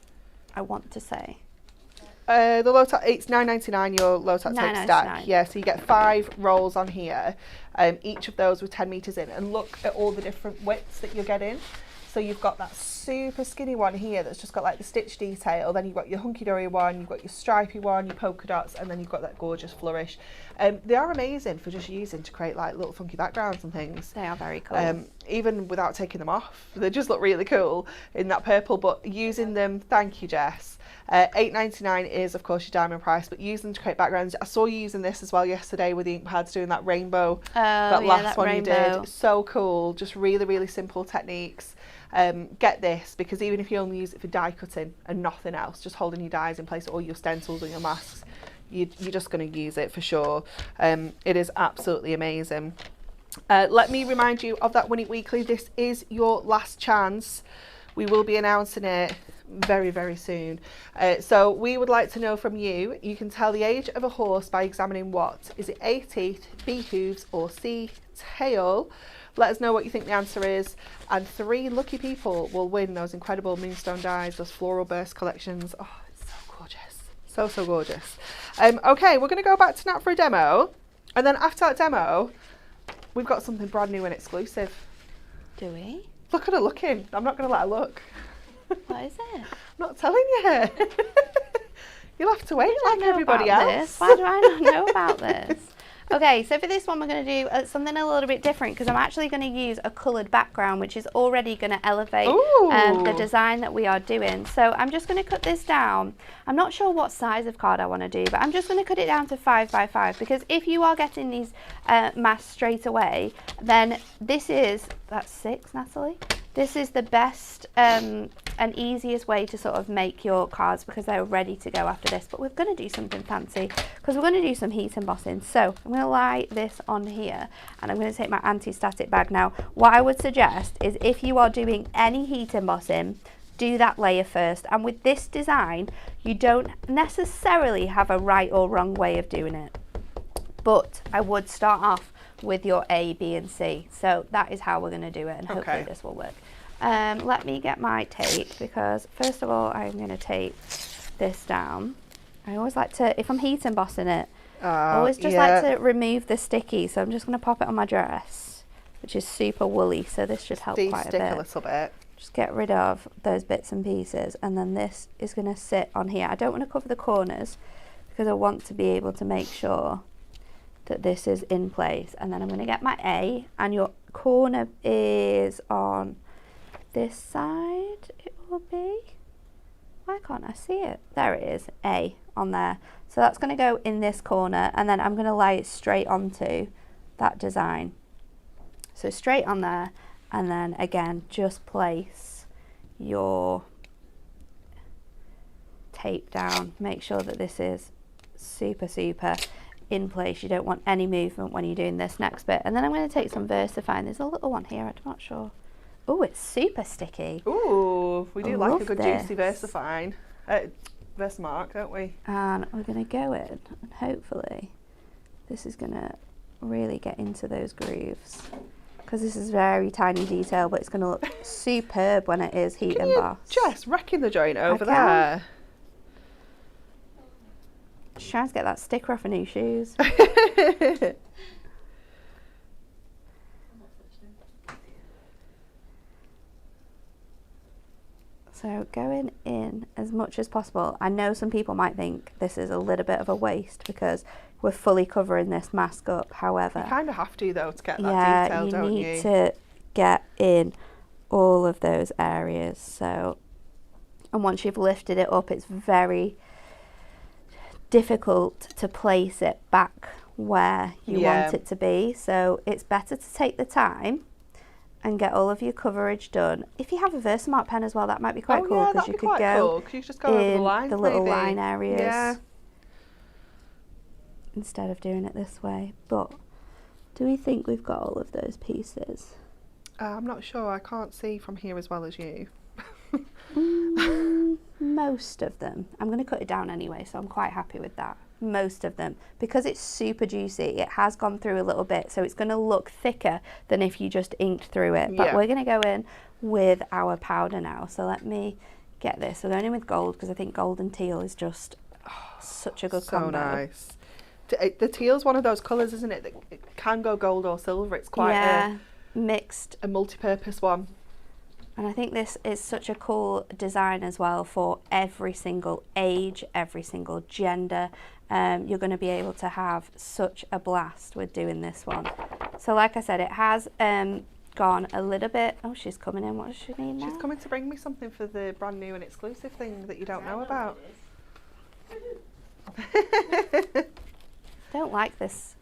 I want to say. The low tack, it's $9.99 your low tack tape stack. $9.99. Yeah, so you get 5 rolls on here, each of those with 10 meters in, and look at all the different widths that you're getting. So you've got that super skinny one here that's just got like the stitch detail, then you've got your hunky-dory one, you've got your stripy one, your polka dots, and then you've got that gorgeous flourish. They are amazing for just using to create like little funky backgrounds and things. They are very cool. Even without taking them off. They just look really cool in that purple, but using them, thank you Jess. $8.99 is of course your diamond price, but use them to create backgrounds. I saw you using this as well yesterday with the ink pads, doing that rainbow, that last one rainbow. you did. So cool, just really, really simple techniques. Get this, because even if you only use it for die cutting and nothing else, just holding your dies in place or your stencils or your masks, you're just going to use it for sure. It is absolutely amazing. Let me remind you of that Win It Weekly. This is your last chance. We will be announcing it very, very soon. So we would like to know from you. You can tell the age of a horse by examining what. Is it A, teeth, B, hooves, or C, tail? Let us know what you think the answer is, and 3 lucky people will win those incredible Moonstone dies, those floral burst collections. Oh, it's so gorgeous. So, so gorgeous. Okay, we're going to go back to Nat for a demo, and then after that demo, we've got something brand new and exclusive. Do we? Look at her looking. I'm not going to let her look. What is it? I'm not telling you. You'll have to wait like everybody else. This? Why do I not know about this? Okay, so for this one we're going to do something a little bit different, because I'm actually going to use a coloured background, which is already going to elevate the design that we are doing. So I'm just going to cut this down. I'm not sure what size of card I want to do, but I'm just going to cut it down to 5 by 5, because if you are getting these masks straight away, then that's 6, Natalie. This is the best and easiest way to sort of make your cards, because they're ready to go after this. But we're going to do something fancy, because we're going to do some heat embossing. So I'm going to lie this on here, and I'm going to take my anti-static bag. Now, what I would suggest is if you are doing any heat embossing, do that layer first. And with this design, you don't necessarily have a right or wrong way of doing it. But I would start off with your A, B and C. So that is how we're going to do it, and hopefully this will work. Let me get my tape, because first of all I'm going to tape this down. I always like to, if I'm heat embossing it, I always just like to remove the sticky, so I'm just going to pop it on my dress, which is super woolly, so this should help quite a bit. A little bit. Just get rid of those bits and pieces, and then this is going to sit on here. I don't want to cover the corners, because I want to be able to make sure that this is in place. And then I'm going to get my A, and your corner is on this side, it will be. Why can't I see it? There it is, A on there. So that's going to go in this corner, and then I'm going to lay it straight onto that design. So straight on there, and then again, just place your tape down. Make sure that this is super in place. You don't want any movement when you're doing this next bit. And then I'm going to take some VersaFine. There's a little one here, I'm not sure. Oh, it's super sticky. Ooh, we do like a good this. juicy VersaFine. Versamark, don't we? And we're going to go in, and hopefully this is going to really get into those grooves, because this is very tiny detail, but it's going to look superb when it is heat embossed. Just wrecking the joint over can. there. Just trying to get that sticker off of new shoes. So going in as much as possible. I know some people might think this is a little bit of a waste because we're fully covering this mask up. However, you kind of have to though to get that detail, don't you? You need to get in all of those areas. So, and once you've lifted it up, it's very difficult to place it back where you want it to be. So it's better to take the time and get all of your coverage done. If you have a Versamark pen as well, that might be quite cool, because you could go you just go over the lines, the little maybe. line areas, yeah, instead of doing it this way. But do we think we've got all of those pieces? I'm not sure. I can't see from here as well as you. Most of them. I'm going to cut it down anyway, so I'm quite happy with that. Most of them, because it's super juicy, it has gone through a little bit, so it's going to look thicker than if you just inked through it. But we're going to go in with our powder now. So let me get this. We're going in with gold, because I think gold and teal is just such a good combo. So nice. The teal's one of those colours, isn't it, that it can go gold or silver. It's quite mixed, a multi-purpose one. And I think this is such a cool design as well for every single age, every single gender. You're going to be able to have such a blast with doing this one. So like I said, it has gone a little bit. Oh, she's coming in. What does she need now? She's coming to bring me something for the brand new and exclusive thing that you don't know about. Don't like this.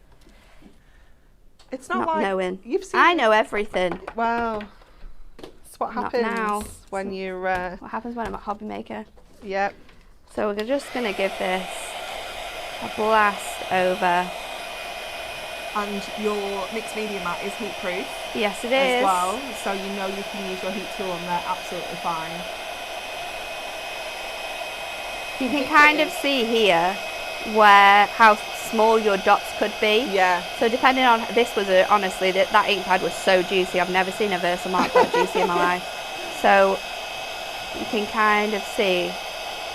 It's not like knowing. You've seen. I know everything. Well, that's what Not happens now. when you're. What happens when I'm a hobby maker? Yep. So we're just going to give this a blast over. And your mixed media mat is heat proof. Yes, it is. As well, so you know you can use your heat tool on there absolutely fine. You can kind of see here how small your dots could be. Yeah. So depending on, this was honestly, that ink pad was so juicy. I've never seen a Versamark that juicy in my life. So you can kind of see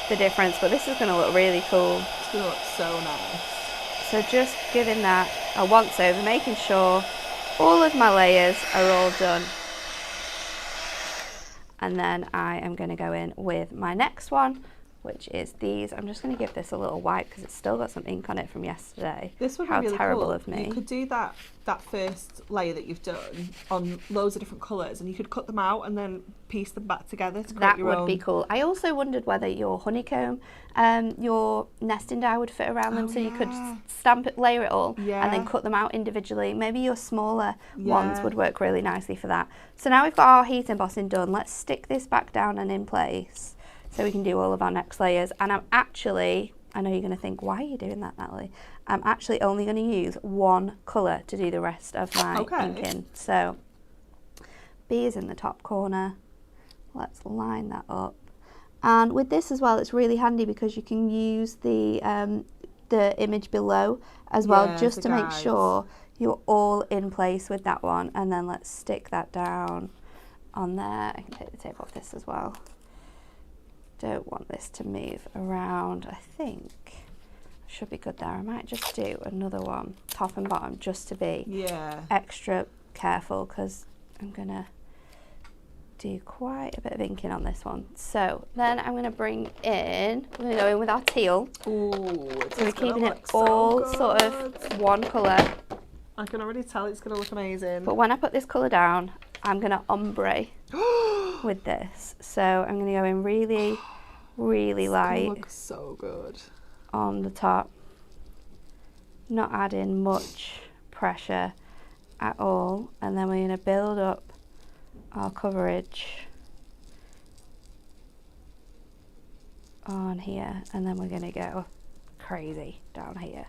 the difference, but this is going to look really cool. It's going to look so nice. So just giving that a once over, making sure all of my layers are all done. And then I am going to go in with my next one, which is these. I'm just going to give this a little wipe because it's still got some ink on it from yesterday. This would How be really terrible cool. of me. You could do that first layer that you've done on loads of different colours, and you could cut them out and then piece them back together to create That your would own. be cool. I also wondered whether your honeycomb, your nesting die would fit around them, so you could stamp it, layer it all, and then cut them out individually. Maybe your smaller ones would work really nicely for that. So now we've got our heat embossing done. Let's stick this back down and in place so we can do all of our next layers. And I'm actually, I know you're going to think, why are you doing that, Natalie? I'm actually only going to use one colour to do the rest of my inking. So B is in the top corner. Let's line that up. And with this as well, it's really handy because you can use the image below as well, just to make sure you're all in place with that one. And then let's stick that down on there. I can take the tape off this as well. Don't want this to move around. I think should be good there. I might just do another one, top and bottom, just to be extra careful, because I'm gonna do quite a bit of inking on this one. So then I'm gonna bring in, we're gonna go in with our teal. Ooh, So we're keeping it all sort of one colour. I can already tell it's gonna look amazing. But when I put this colour down, I'm gonna ombre with this. So I'm gonna go in really, really light. Looks so good On the top, not adding much pressure at all, and then we're going to build up our coverage on here, and then we're going to go crazy down here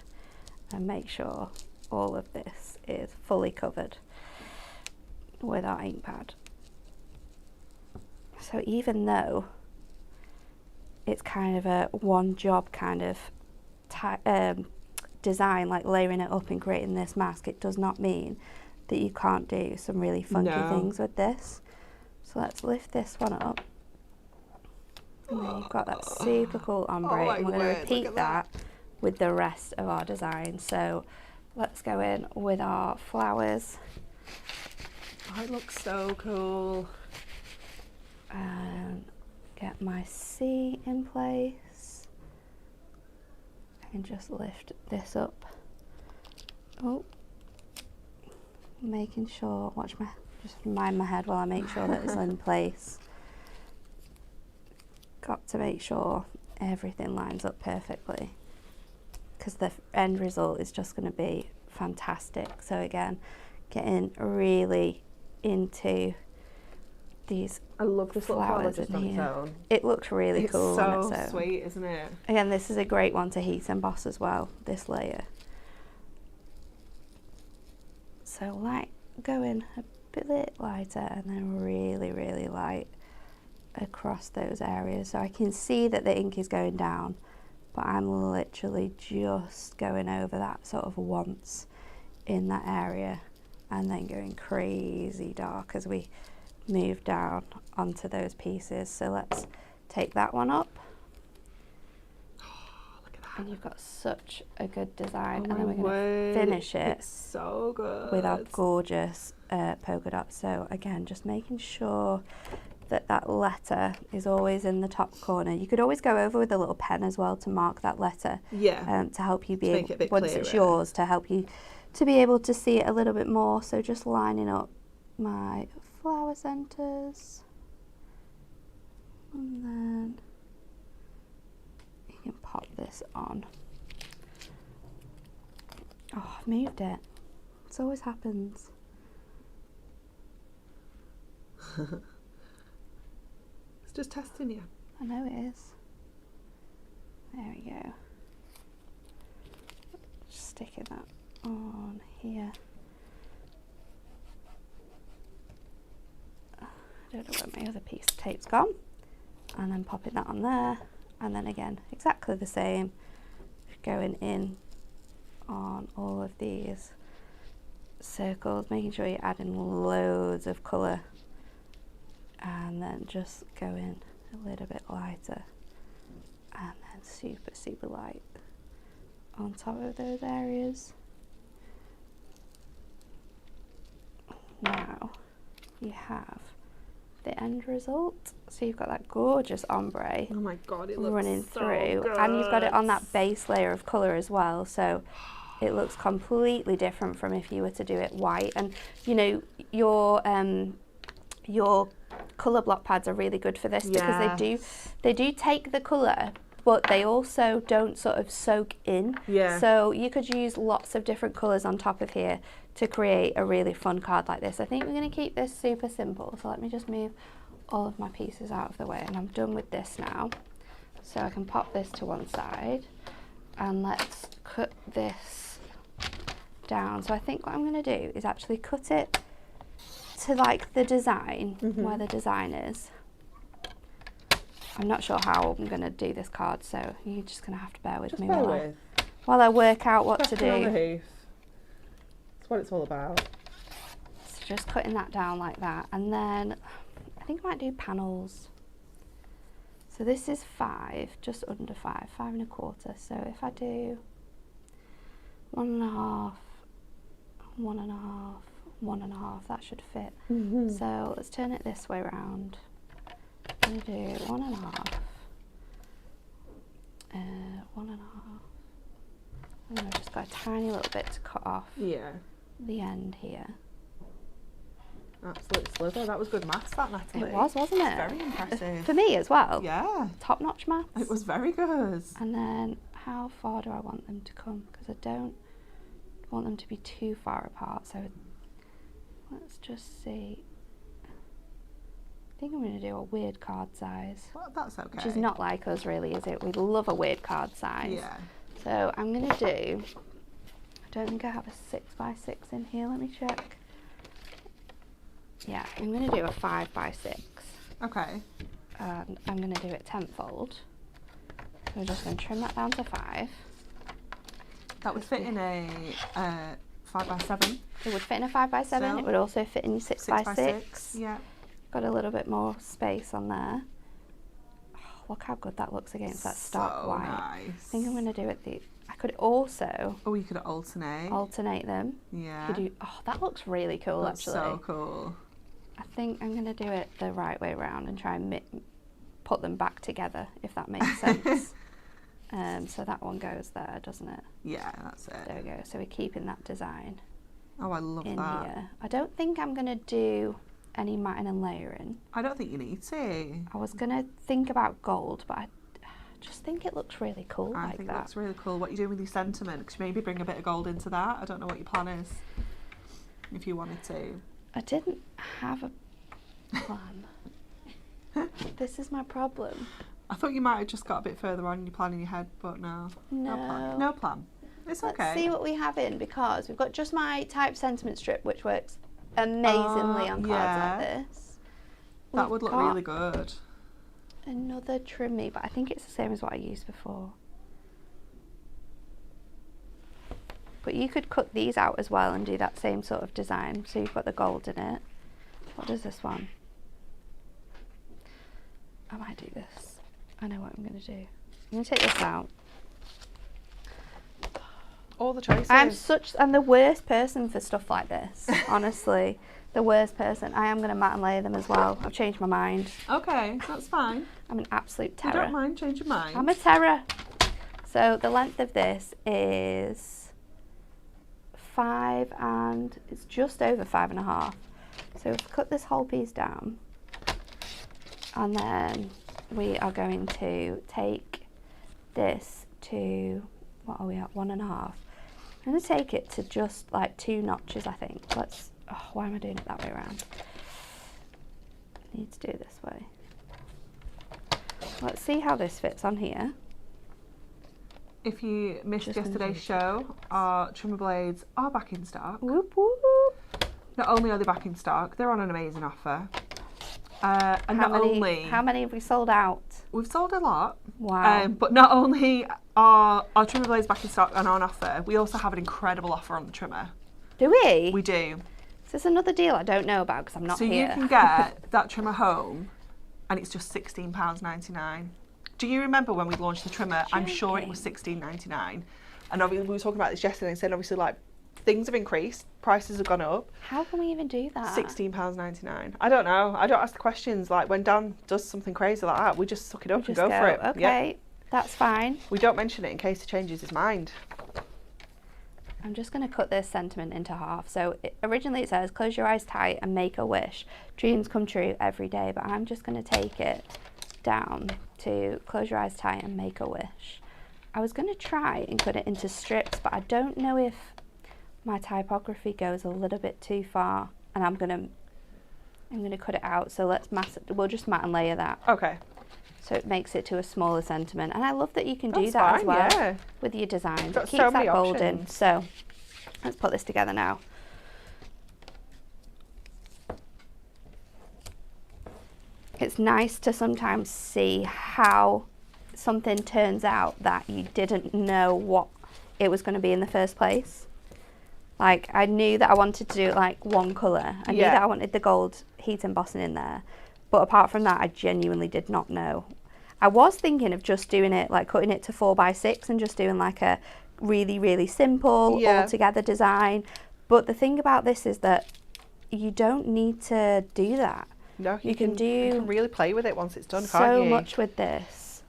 and make sure all of this is fully covered with our ink pad. So even though it's kind of a one job kind of design, like layering it up and creating this mask, it does not mean that you can't do some really funky things with this. So let's lift this one up. And then you've got that super cool ombre, and we're going to repeat that with the rest of our design. So let's go in with our flowers. Oh, it looks so cool. And get my C in place. I can just lift this up. Oh, making sure, just mind my head while I make sure that it's in place. Got to make sure everything lines up perfectly, because the end result is just going to be fantastic. So again, getting really into these I love this little flower flowers just in on its here. own. It looks really cool on its It's own. so sweet, isn't it? Again, this is a great one to heat emboss as well, this layer. So light, going a bit lighter, and then really, really light across those areas. So I can see that the ink is going down, but I'm literally just going over that sort of once in that area, and then going crazy dark as we move down onto those pieces. So let's take that one up. Look at that. And you've got such a good design. Oh, and then we're my going word. to finish it It's so good. with our gorgeous polka dots. So again, just making sure that that letter is always in the top corner. You could always go over with a little pen as well to mark that letter. Yeah. To help you be To make able, it a bit once it's clearer. yours, to help you to be able to see it a little bit more. So just lining up my flower centers, and then you can pop this on. Oh, I've moved it. This always happens. It's just testing you. I know it is. There we go. Just sticking that on here. I don't know where my other piece of tape's gone. And then popping that on there. And then again, exactly the same. Going in on all of these circles, making sure you're adding loads of colour. And then just going a little bit lighter. And then super, super light on top of those areas. Now you have the end result. So you've got that gorgeous ombre Oh my god, it looks running so through, good. and you've got it on that base layer of colour as well. So it looks completely different from if you were to do it white. And you know, your colour block pads are really good for this because they do take the colour, but they also don't sort of soak in. Yeah. So you could use lots of different colours on top of here to create a really fun card like this. I think we're going to keep this super simple. So let me just move all of my pieces out of the way, and I'm done with this now. So I can pop this to one side, and let's cut this down. So I think what I'm going to do is actually cut it to like the design, where the design is. I'm not sure how I'm going to do this card, so you're just going to have to bear with me while I work out what to do. That's what it's all about. So just cutting that down like that, and then I think I might do panels. So this is 5, just under 5, 5 1/4. So if I do 1 1/2, 1 1/2, 1 1/2, that should fit. So let's turn it this way round. I'm going to do 1 1/2, 1 1/2, and then I've just got a tiny little bit to cut off the end here. Absolute slither. That was good maths, that, Natalie. It was, wasn't it? Very impressive. For me as well. Yeah. Top-notch maths. It was very good. And then how far do I want them to come? Because I don't want them to be too far apart. So Let's just see. I think I'm going to do a weird card size. Well, that's okay. Which is not like us really, is it? We love a weird card size. Yeah. So I'm going to do, I don't think I have a 6x6 in here, let me check. Yeah, I'm going to do a 5x6. Okay. And I'm going to do it tenfold. So we're just going to trim that down to 5. That would fit in a 5x7. It would fit in a 5x7. So, it would also fit in your 6x6. Yeah. Got a little bit more space on there. Oh, look how good that looks against that stark white. Nice. I think I'm going to do it I could also Oh, you could alternate them. Yeah. Oh, that looks really cool. That's actually. so cool. I think I'm going to do it the right way around and try and put them back together, if that makes sense. So that one goes there, doesn't it? Yeah, that's it. There we go. So we're keeping that design Oh, I love in that. here. I don't think I'm going to do any matting and layering. I don't think you need to. I was going to think about gold, but I just think it looks really cool I like think that. it looks really cool. What you doing with your sentiment? Could you maybe bring a bit of gold into that? I don't know what your plan is. If you wanted to. I didn't have a plan. This is my problem. I thought you might have just got a bit further on in your plan in your head, but no. No. plan. No plan. It's Let's okay. see what we have in, because we've got just my type sentiment strip, which works amazingly on cards yeah. like this. That We've would look got really good. another trimmy, but I think it's the same as what I used before. But you could cut these out as well and do that same sort of design. So you've got the gold in it. What does this one? I might do this. I know what I'm going to do. I'm going to take this out. All the choices. I'm the worst person for stuff like this, honestly. The worst person. I am going to mat and layer them as well. I've changed my mind. Okay, that's fine. I'm an absolute You terror. don't mind changing your mind. I'm a terror. So the length of this is 5 and it's just over 5.5. So we've cut this whole piece down, and then we are going to take this to, what are we at, 1.5. I'm going to take it to just like 2 notches, I think. Why am I doing it that way around? I need to do it this way. Let's see how this fits on here. If you missed Just gonna yesterday's show, our trimmer blades are back in stock. Whoop whoop. Not only are they back in stock, they're on an amazing offer. And How many have we sold out? We've sold a lot. Wow. But not only are our trimmer blades back in stock and on offer, we also have an incredible offer on the trimmer. Do we? We do. Is this another deal I don't know about because I'm not So here? you can get that trimmer home and it's just £16.99. Do you remember when we launched the trimmer? I'm sure it was £16.99. And obviously we were talking about this yesterday and saying obviously like things have increased, prices have gone up. How can we even do that? £16.99. I don't know. I don't ask the questions. Like when Dan does something crazy like that, we just suck it up and go for it. Okay, Yep. that's fine. We don't mention it in case he changes his mind. I'm just going to cut this sentiment into half. So originally it says, close your eyes tight and make a wish. Dreams come true every day. But I'm just going to take it down to close your eyes tight and make a wish. I was going to try and cut it into strips, but I don't know if my typography goes a little bit too far, and I'm going to cut it out. So we'll just mat and layer that. Okay. So it makes it to a smaller sentiment. And I love that you can do That's that fine, as well yeah. with your designs. Got It so keeps many that gold in. options. So let's put this together now. It's nice to sometimes see how something turns out that you didn't know what it was going to be in the first place. Like, I knew that I wanted to do it like one colour. I knew that I wanted the gold heat embossing in there. But apart from that, I genuinely did not know. I was thinking of just doing it, like cutting it to 4x6 and just doing like a really, really simple all together design. But the thing about this is that you don't need to do that. No, you can really play with it once it's done, so can't you? much with this.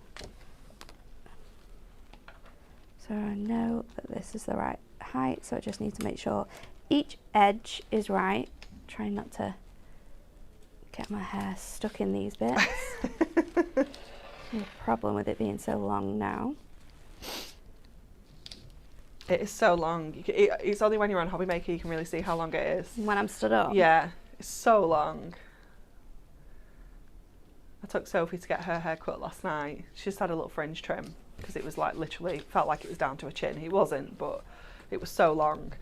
So I know that this is the right height, so I just need to make sure each edge is right. Try not to get my hair stuck in these bits. No problem with it being so long now. It is so long. It's only when you're on Hobby Maker you can really see how long it is. When I'm stood up. Yeah, it's so long. I took Sophie to get her hair cut last night. She just had a little fringe trim because it was like literally felt like it was down to her chin. It wasn't, but it was so long.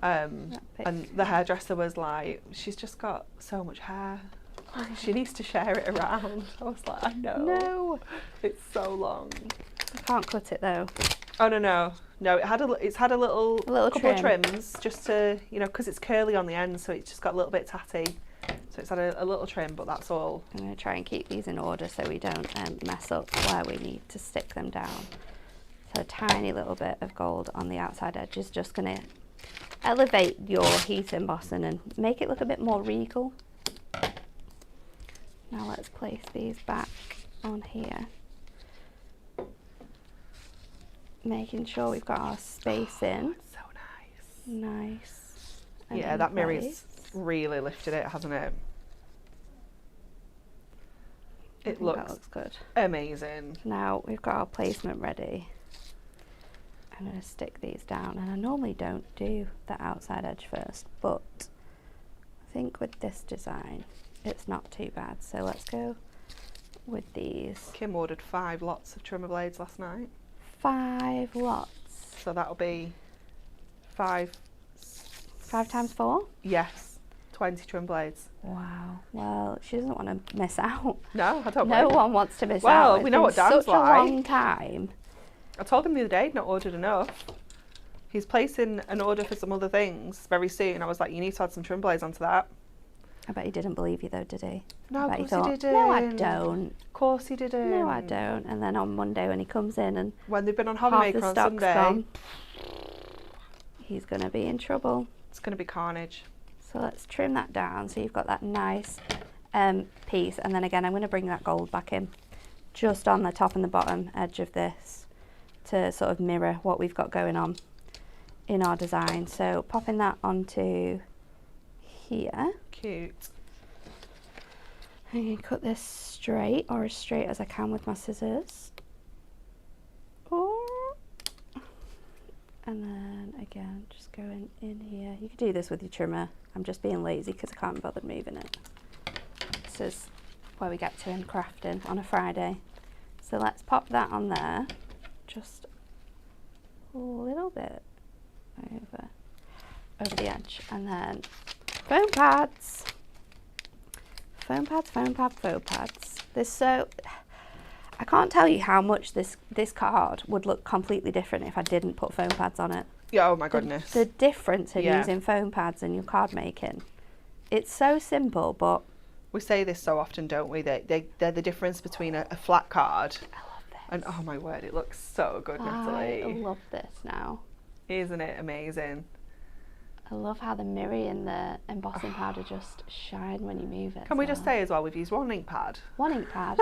And the hairdresser was like, she's just got so much hair. She needs to share it around. I was like, I know. No. It's so long. I can't cut it though. Oh no. It's had a little couple of trim. trims just to, you know, because it's curly on the end, so it's just got a little bit tatty. So it's had a little trim, but that's all. I'm going to try and keep these in order so we don't mess up where we need to stick them down. So a tiny little bit of gold on the outside edge is just going to elevate your heat embossing and make it look a bit more regal. Now let's place these back on here. Making sure we've got our spacing. It's so nice. Nice. and Yeah, in that mirror's place. really lifted it, hasn't it? I It think that looks looks good. amazing. Now we've got our placement ready. I'm going to stick these down, and I normally don't do the outside edge first, but I think with this design it's not too bad. So let's go with these. Kim ordered 5 lots of trimmer blades last night. 5 lots. So that'll be 5 times 4? Yes, 20 trim blades. Wow. Well, she doesn't want to miss out. No, I don't No blame her. one wants to miss Well, out. we It's know been what Dan's such a long like. time. I told him the other day he'd not ordered enough. He's placing an order for some other things very soon. I was like, you need to add some trim blades onto that. I bet he didn't believe you though, did he? No, I of bet course thought, he didn't. No, I don't. Of course he didn't. No, I don't. And then on Monday when he comes in and When they've been on Hobby half Maker the on stock's Sunday, gone, he's going to be in trouble. it's going to be carnage. So let's trim that down so you've got that nice piece. And then again, I'm going to bring that gold back in just on the top and the bottom edge of this to sort of mirror what we've got going on in our design. So popping that onto here. Cute. I'm going to cut this straight, or as straight as I can with my scissors. And then again, just going in here. You could do this with your trimmer. I'm just being lazy because I can't be bothered moving it. This is where we get to in crafting on a Friday. So let's pop that on there. Just a little bit over the edge. And then foam pads. Foam pads, foam pad, foam pads. I can't tell you how much this card would look completely different if I didn't put foam pads on it. Yeah, oh my goodness. The difference in Yeah. using foam pads in your card making. It's so simple, but We say this so often, don't we? They're the difference between a flat card I love this. and, oh my word, it looks so good, I Natalie. love this now. Isn't it amazing? I love how the mirror and the embossing powder just shine when you move it. Can we just so. say as well, we've used 1 ink pad, One ink pad,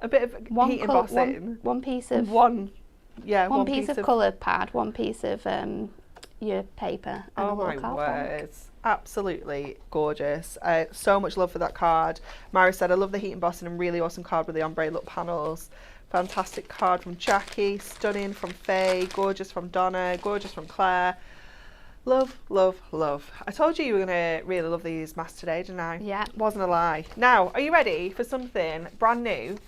a bit of heat embossing, one piece of one piece of coloured pad, one piece of your paper, and Oh a my little card blank. words, absolutely gorgeous. So much love for that card. Mara said, I love the heat embossing and really awesome card with the ombre look panels. Fantastic card from Jackie, stunning from Faye, gorgeous from Donna, gorgeous from Claire. Love, love, love. I told you you were going to really love these masks today, didn't I? Yeah. Wasn't a lie. Now, are you ready for something brand new,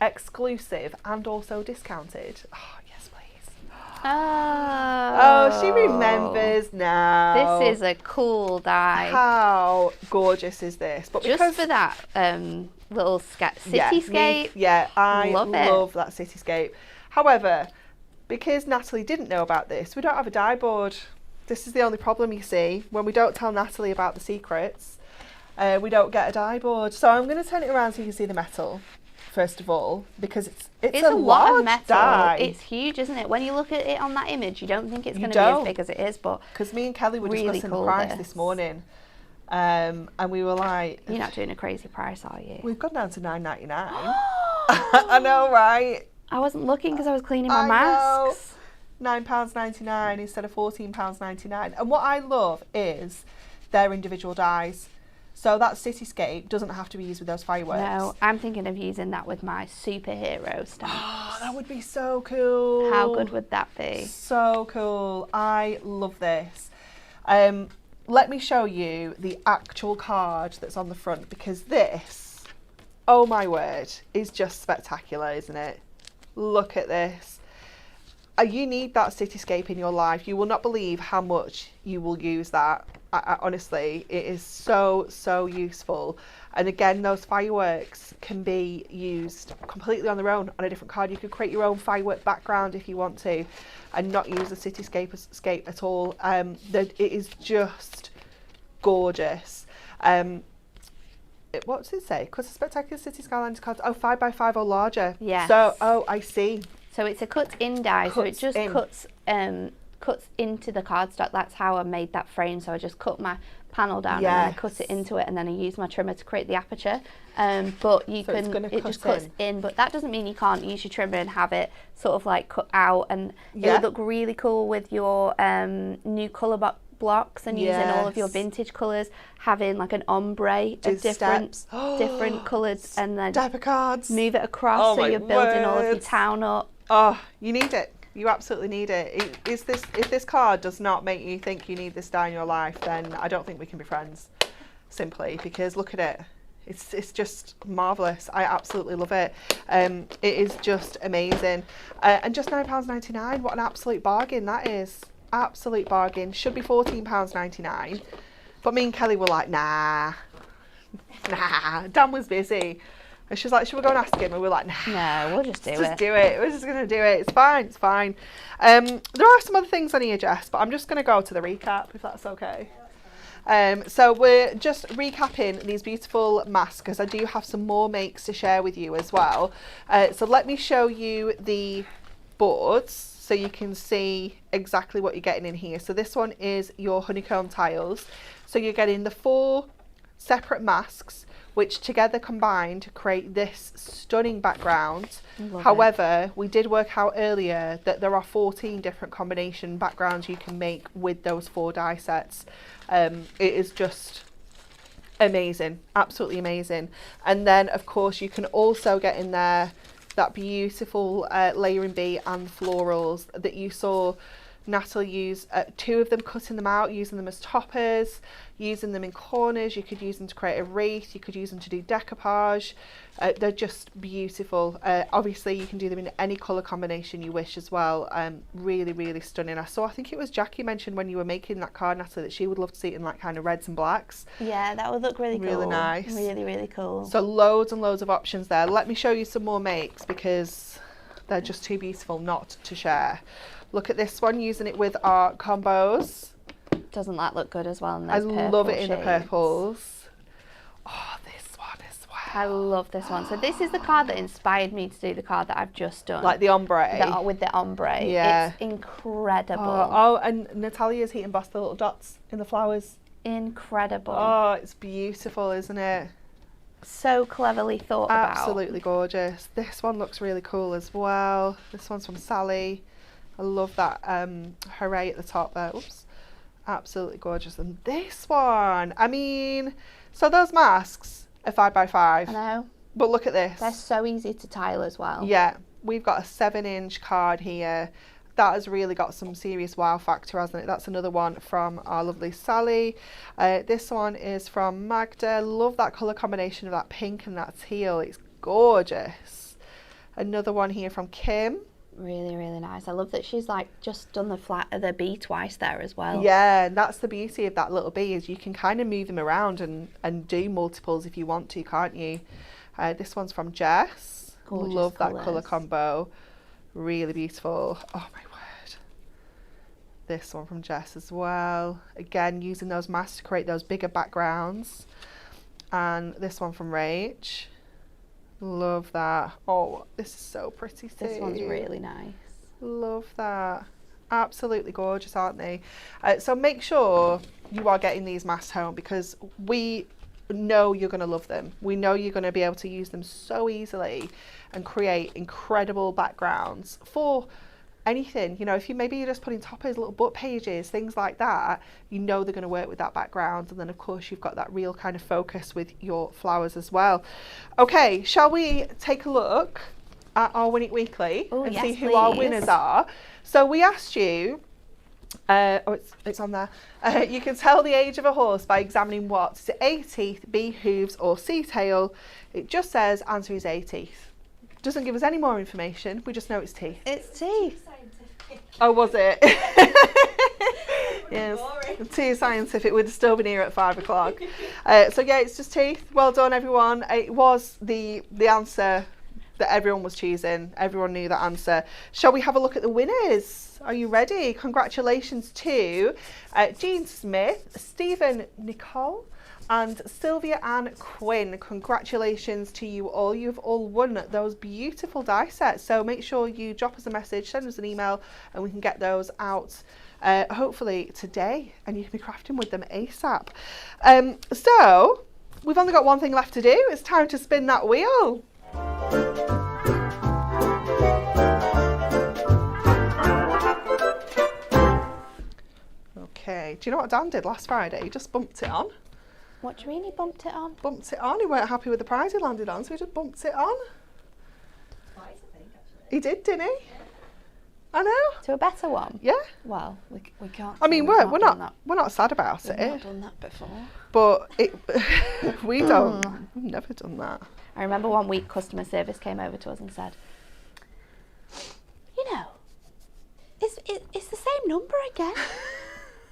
exclusive and also discounted? Oh, yes, please. Oh, she remembers now. This is a cool die. How gorgeous is this? But Just for that little cityscape. I Love it. love that cityscape. However, because Natalie didn't know about this, we don't have a die board. This is the only problem, you see. When we don't tell Natalie about the secrets, we don't get a die board. So I'm going to turn it around so you can see the metal, first of all, because it's a lot large of metal. die. It's huge, isn't it? When you look at it on that image, you don't think it's You going to be as don't. big as it is, but Because me and Kelly were Really discussing cool, the price this. this morning, and we were like, you're not doing a crazy price, are you? we've gone down to $9.99. I know, right? I wasn't looking because I was cleaning my I masks. £9.99 instead of £14.99. And what I love is their individual dies. So that cityscape doesn't have to be used with those fireworks. No, I'm thinking of using that with my superhero stamps. Oh, that would be so cool. How good would that be? So cool. I love this. Let me show you the actual card that's on the front, because this, oh my word, is just spectacular, isn't it? Look at this. You need that cityscape in your life. You will not believe how much you will use that. Honestly, it is so useful. And again, those fireworks can be used completely on their own on a different card. You could create your own firework background if you want to, and not use the cityscape at all. It is just gorgeous. What does it say? Cuts a spectacular city skyline to cards. Oh, 5x5 or larger. Yes. So, oh, I see. So it's a cut-in die, so it just cuts into the cardstock. That's how I made that frame. So I just cut my panel down and then I cut it into it, and then I use my trimmer to create the aperture. But you can, it just cuts in, but that doesn't mean you can't use your trimmer and have it sort of like cut out, and it would look really cool with your new colour blocks and using all of your vintage colours, having like an ombre of different coloured, and then cards. Move it across, so you're building all of your town up. Oh, you need it. You absolutely need it. If this card does not make you think you need this die in your life, then I don't think we can be friends. Simply because look at it. It's just marvellous. I absolutely love it. It is just amazing. And just £9.99. What an absolute bargain that is. Absolute bargain. Should be £14.99. But me and Kelly were like, nah. Dan was busy. And she was like, should we go and ask him? And we were like, nah. No, we'll just do it. Just do it. We're just going to do it. It's fine. It's fine. There are some other things on here, Jess, but I'm just going to go to the recap, if that's okay. So we're just recapping these beautiful masks, because I do have some more makes to share with you as well. So let me show you the boards so you can see exactly what you're getting in here. So this one is your honeycomb tiles. So you're getting the 4 separate masks, which together combine to create this stunning background. However, we did work out earlier that there are 14 different combination backgrounds you can make with those 4 die sets. It is just amazing, absolutely amazing. And then of course you can also get in there that beautiful layering bee and florals that you saw Natalie use 2 of them, cutting them out, using them as toppers, using them in corners. You could use them to create a wreath, you could use them to do decoupage. They're just beautiful. Obviously you can do them in any colour combination you wish as well. Really stunning. I think it was Jackie mentioned when you were making that card, Natalie, that she would love to see it in like kind of reds and blacks. Yeah, that would look really cool. Really nice. Really cool. So loads and loads of options there. Let me show you some more makes because they're just too beautiful not to share. Look at this one, using it with our combos. Doesn't that look good as well in those I love it in shades? the purples. Oh, this one as well. I love this one. So this is the card that inspired me to do the card that I've just done. Like the ombre. With the ombre. Yeah. It's incredible. Oh, and Natalia's heat embossed the little dots in the flowers. Incredible. Oh, it's beautiful, isn't it? So cleverly thought about. Absolutely gorgeous. This one looks really cool as well. This one's from Sally. I love that hooray at the top there. Oops. Absolutely gorgeous. And this one, I mean, so those masks are 5x5. I know. But look at this. They're so easy to tile as well. Yeah, we've got a 7-inch card here. That has really got some serious wow factor, hasn't it? That's another one from our lovely Sally. This one is from Magda. Love that colour combination of that pink and that teal. It's gorgeous. Another one here from Kim. Really nice. I love that she's like just done the bee twice there as well. Yeah, and that's the beauty of that little bee, is you can kind of move them around and do multiples if you want to, can't you? This one's from Jess. Gorgeous love colours. That colour combo. Really beautiful. Oh my word. This one from Jess as well. Again, using those masks to create those bigger backgrounds. And this one from Rach. Love that. Oh, this is so pretty too. This one's really nice. Love that. Absolutely gorgeous, aren't they? So make sure you are getting these masks home, because we know you're going to love them. We know you're going to be able to use them so easily and create incredible backgrounds for anything, you know, if you're just putting toppers, little book pages, things like that, you know they're going to work with that background. And then of course you've got that real kind of focus with your flowers as well. Okay, shall we take a look at our Win It Weekly and yes, see who our please. winners are? So we asked you, it's on there. You can tell the age of a horse by examining what? Is it A, teeth, B, hooves, or C, tail? It just says answer is A, teeth. Doesn't give us any more information. We just know it's teeth. It's teeth. Scientific. Oh, was it? Yes. Too scientific. We'd still been here at 5 o'clock. So yeah, it's just teeth. Well done, everyone. It was the answer that everyone was choosing. Everyone knew that answer. Shall we have a look at the winners? Are you ready? Congratulations to Jean Smith, Stephen Nicole, and Sylvia Ann Quinn. Congratulations to you all. You've all won those beautiful die sets. So make sure you drop us a message, send us an email, and we can get those out hopefully today, and you can be crafting with them ASAP. So we've only got one thing left to do. It's time to spin that wheel. Okay, do you know what Dan did last Friday? He just bumped it on. What do you mean he bumped it on? Bumped it on. He weren't happy with the prize he landed on, so he just bumped it on. Twice, I think, actually. He did, didn't he? I know. To a better one? Yeah. Well, we can't. I mean, say we're not sad about We've it, not done that before. but we don't. We've never done that. I remember one week customer service came over to us and said, you know, it's the same number again.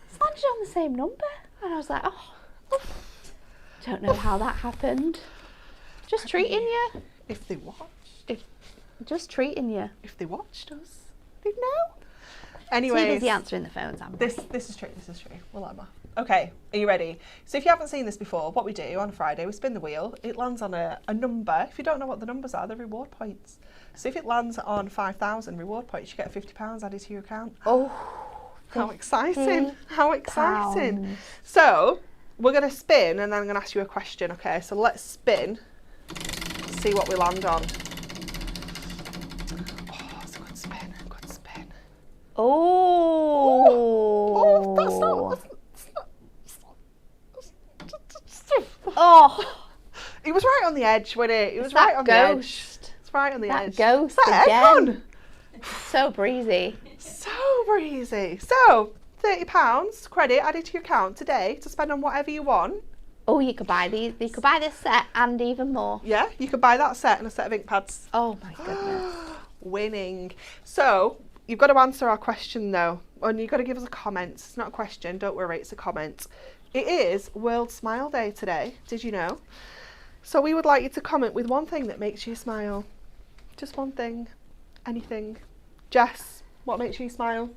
It's landed on the same number. And I was like, oh, don't know how that happened. Just treating you. If they watched. Just treating you. If they watched us, they'd know. Anyways. Too busy answering the phones, Amber. This is true. This is true. We'll let them off. Okay, are you ready? So if you haven't seen this before, what we do on a Friday, we spin the wheel. It lands on a number. If you don't know what the numbers are, they're reward points. So if it lands on 5,000 reward points, you get £50 added to your account. Oh, how exciting! How exciting! pounds. So we're going to spin, and then I'm going to ask you a question. Okay, so let's spin. See what we land on. Oh, it's a good spin. Good spin. Oh. Oh, that's not. Oh, It was right on the edge, wasn't it? It was It's right that on the edge. ghost. It's right on the That edge. ghost Is that again. aircon? so breezy. So breezy. So, £30 credit added to your account today to spend on whatever you want. Oh, you could buy these. You could buy this set and even more. Yeah, you could buy that set and a set of ink pads. Oh my goodness. Winning. So, you've got to answer our question though, and you've got to give us a comment. It's not a question, don't worry, it's a comment. It is World Smile Day today, did you know? So we would like you to comment with one thing that makes you smile. Just one thing. Anything. Jess, what makes you smile?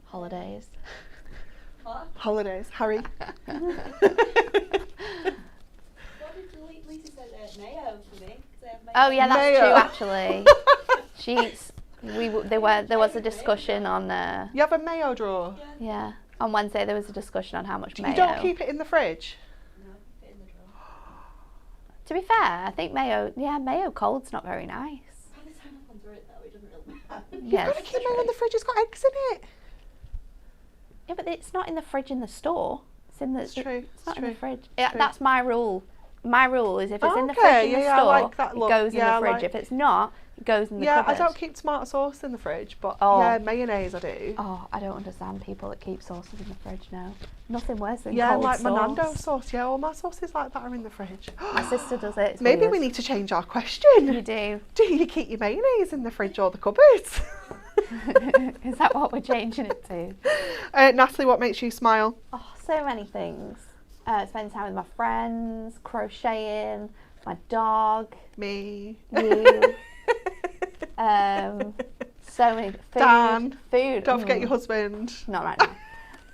Holidays. What? Holidays. Harry? What did Lisa say? Mayo for me. 'Cause I have mayo. Oh yeah, that's Mayo. true actually. There was a discussion on You have a mayo drawer? Yeah. on Wednesday there was a discussion on how much mayo. You don't keep it in the fridge? No, put it in the drawer. To be fair, I think mayo cold's not very nice. By the time I've gone through it though, it doesn't really matter. Yes. You've got to keep mayo in the fridge, it's got eggs in it. Yeah, but it's not in the fridge in the store. It's in the. It's true, It's not it's in the true, fridge. it's true. That's my rule. My rule is if it's in the Okay, fridge in the yeah, I store, like that it look. goes in Yeah, I the fridge. like- If it's not, it goes in the Yeah, cupboard. I don't keep tomato sauce in the fridge, but Oh. yeah, mayonnaise I do. Oh, I don't understand people that keep sauces in the fridge now. Nothing worse than Yeah, cold like sauce. my Nando sauce. Yeah, all my sauces like that are in the fridge. My sister does it. It's Maybe weird. we need to change our question. You do. Do you keep your mayonnaise in the fridge or the cupboards? Is that what we're changing it to? Natalie, what makes you smile? Oh, so many things. Spending time with my friends, crocheting, my dog, Me. you. So many food. Dan. Food. Don't forget your husband. Not right now.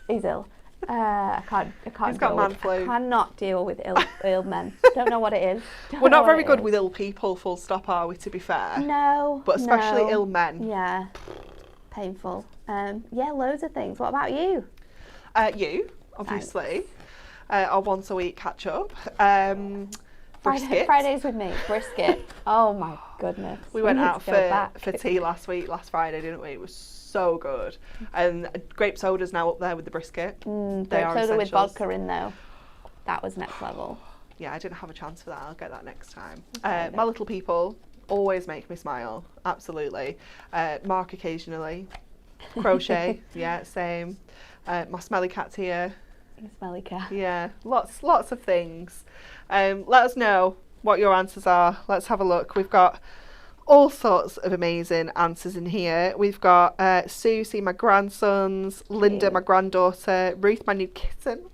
He's ill. I can't. He's got deal man with, flu. I cannot deal with ill men. Don't know what it is. Don't We're know not what very it good is. with ill people, full stop, are we, to be fair? No. But especially no. ill men. Yeah. Painful. Yeah, loads of things. What about you? You, obviously. Our once a week catch up. Fridays with me, brisket. Oh my goodness. We went need out to go back. for tea last Friday, didn't we? It was so good. And grape soda's now up there with the brisket. Grape soda with vodka in though. That was next level. Yeah, I didn't have a chance for that. I'll get that next time. Okay, My little people always make me smile. Absolutely. Mark occasionally. Crochet. Yeah, same. My smelly cat's here. Smelly cat. Yeah, lots of things. Let us know what your answers are. Let's have a look. We've got all sorts of amazing answers in here. We've got Susie, my grandsons, Linda, my granddaughter, Ruth, my new kitten,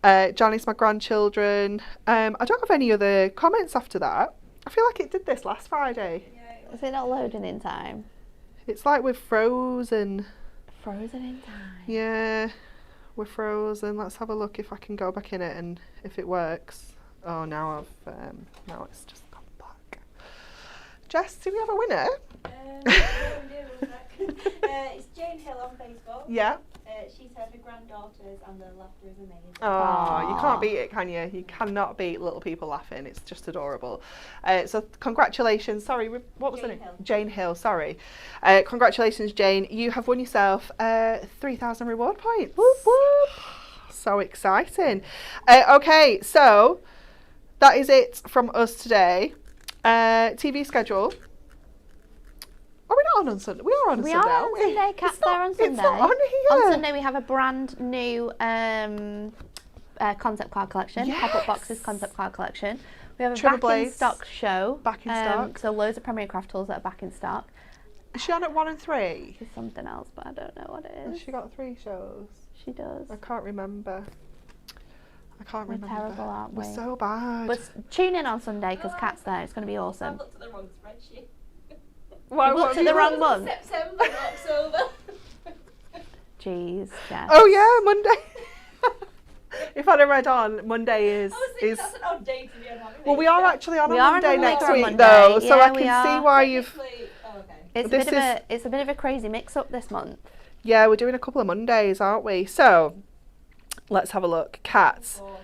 Janice, my grandchildren. I don't have any other comments after that. I feel like it did this last Friday. Yeah, Is it not loading in time? It's like we're frozen. Frozen in time. Yeah, we're frozen. Let's have a look if I can go back in it and if it works. Oh, now now it's just gone black. Jess, do we have a winner? yeah, we do. It's Jane Hill on Facebook. Yeah. She said her granddaughters and their laughter is amazing. Oh, you can't beat it, can you? You cannot beat little people laughing. It's just adorable. So congratulations. Sorry, what was the name? Hill. Jane Hill, sorry. Congratulations, Jane. You have won yourself 3,000 reward points. Whoop, whoop. So exciting. Okay, so that is it from us today. TV schedule. Are we not on Sunday? We are on We Sunday, are aren't on we? Sunday. Cat's there on Sunday. It's not on here. On Sunday we have a brand new concept card collection. Pop-up boxes concept card collection. We have a Triple back in Blades. stock show. Back in stock. So loads of Premier Craft tools that are back in stock. Is she on at 1 and 3? There's something else, but I don't know what it Has is. she got 3 shows? She does. I can't remember. We're terrible, aren't we? We're so bad. But tune in on Sunday because Cat's there. It's going to be I've awesome. looked at the wrong spreadsheet. Why, You looked at the wrong month. September, October. Jeez, Jess. Oh yeah, Monday. If I'd have read on, Monday is. I was thinking that's an odd day to be on holiday. Well, we are actually on We a are on Monday a next Monday. week though, so Yeah, I we can are. see why you've. Technically- oh, okay. It's a bit of a crazy mix-up this month. Yeah, we're doing a couple of Mondays, aren't we? So, let's have a look. Cats, Or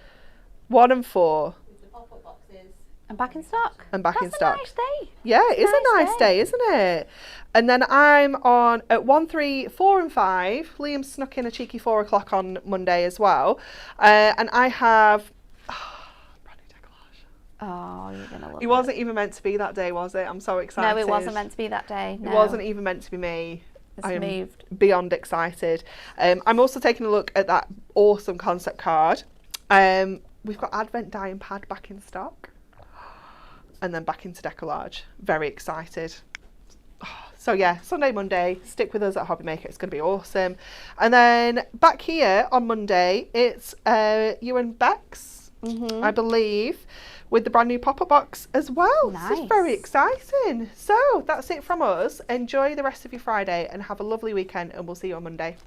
1 and 4, with the pop-up boxes. And back in stock. and back in That's stock. a nice day. Yeah, it is a Nice nice day, isn't it? And then I'm on at 1, 3, 4 and 5. Liam snuck in a cheeky 4 o'clock on Monday as well. And I have brand new decollage. Oh, you're going to love it. It wasn't even meant to be that day, was it? I'm so excited. No, it wasn't meant to be that day. No. It wasn't even meant to be me. It's I am moved. beyond excited. I'm also taking a look at that awesome concept card. We've got Advent die and pad back in stock. And then back into decollage. Very excited. So yeah, Sunday, Monday, stick with us at Hobby Maker. It's going to be awesome. And then back here on Monday, it's you and Bex, I believe, with the brand new pop-up box as well. This is very Nice. exciting. So that's it from us. Enjoy the rest of your Friday and have a lovely weekend, and we'll see you on Monday.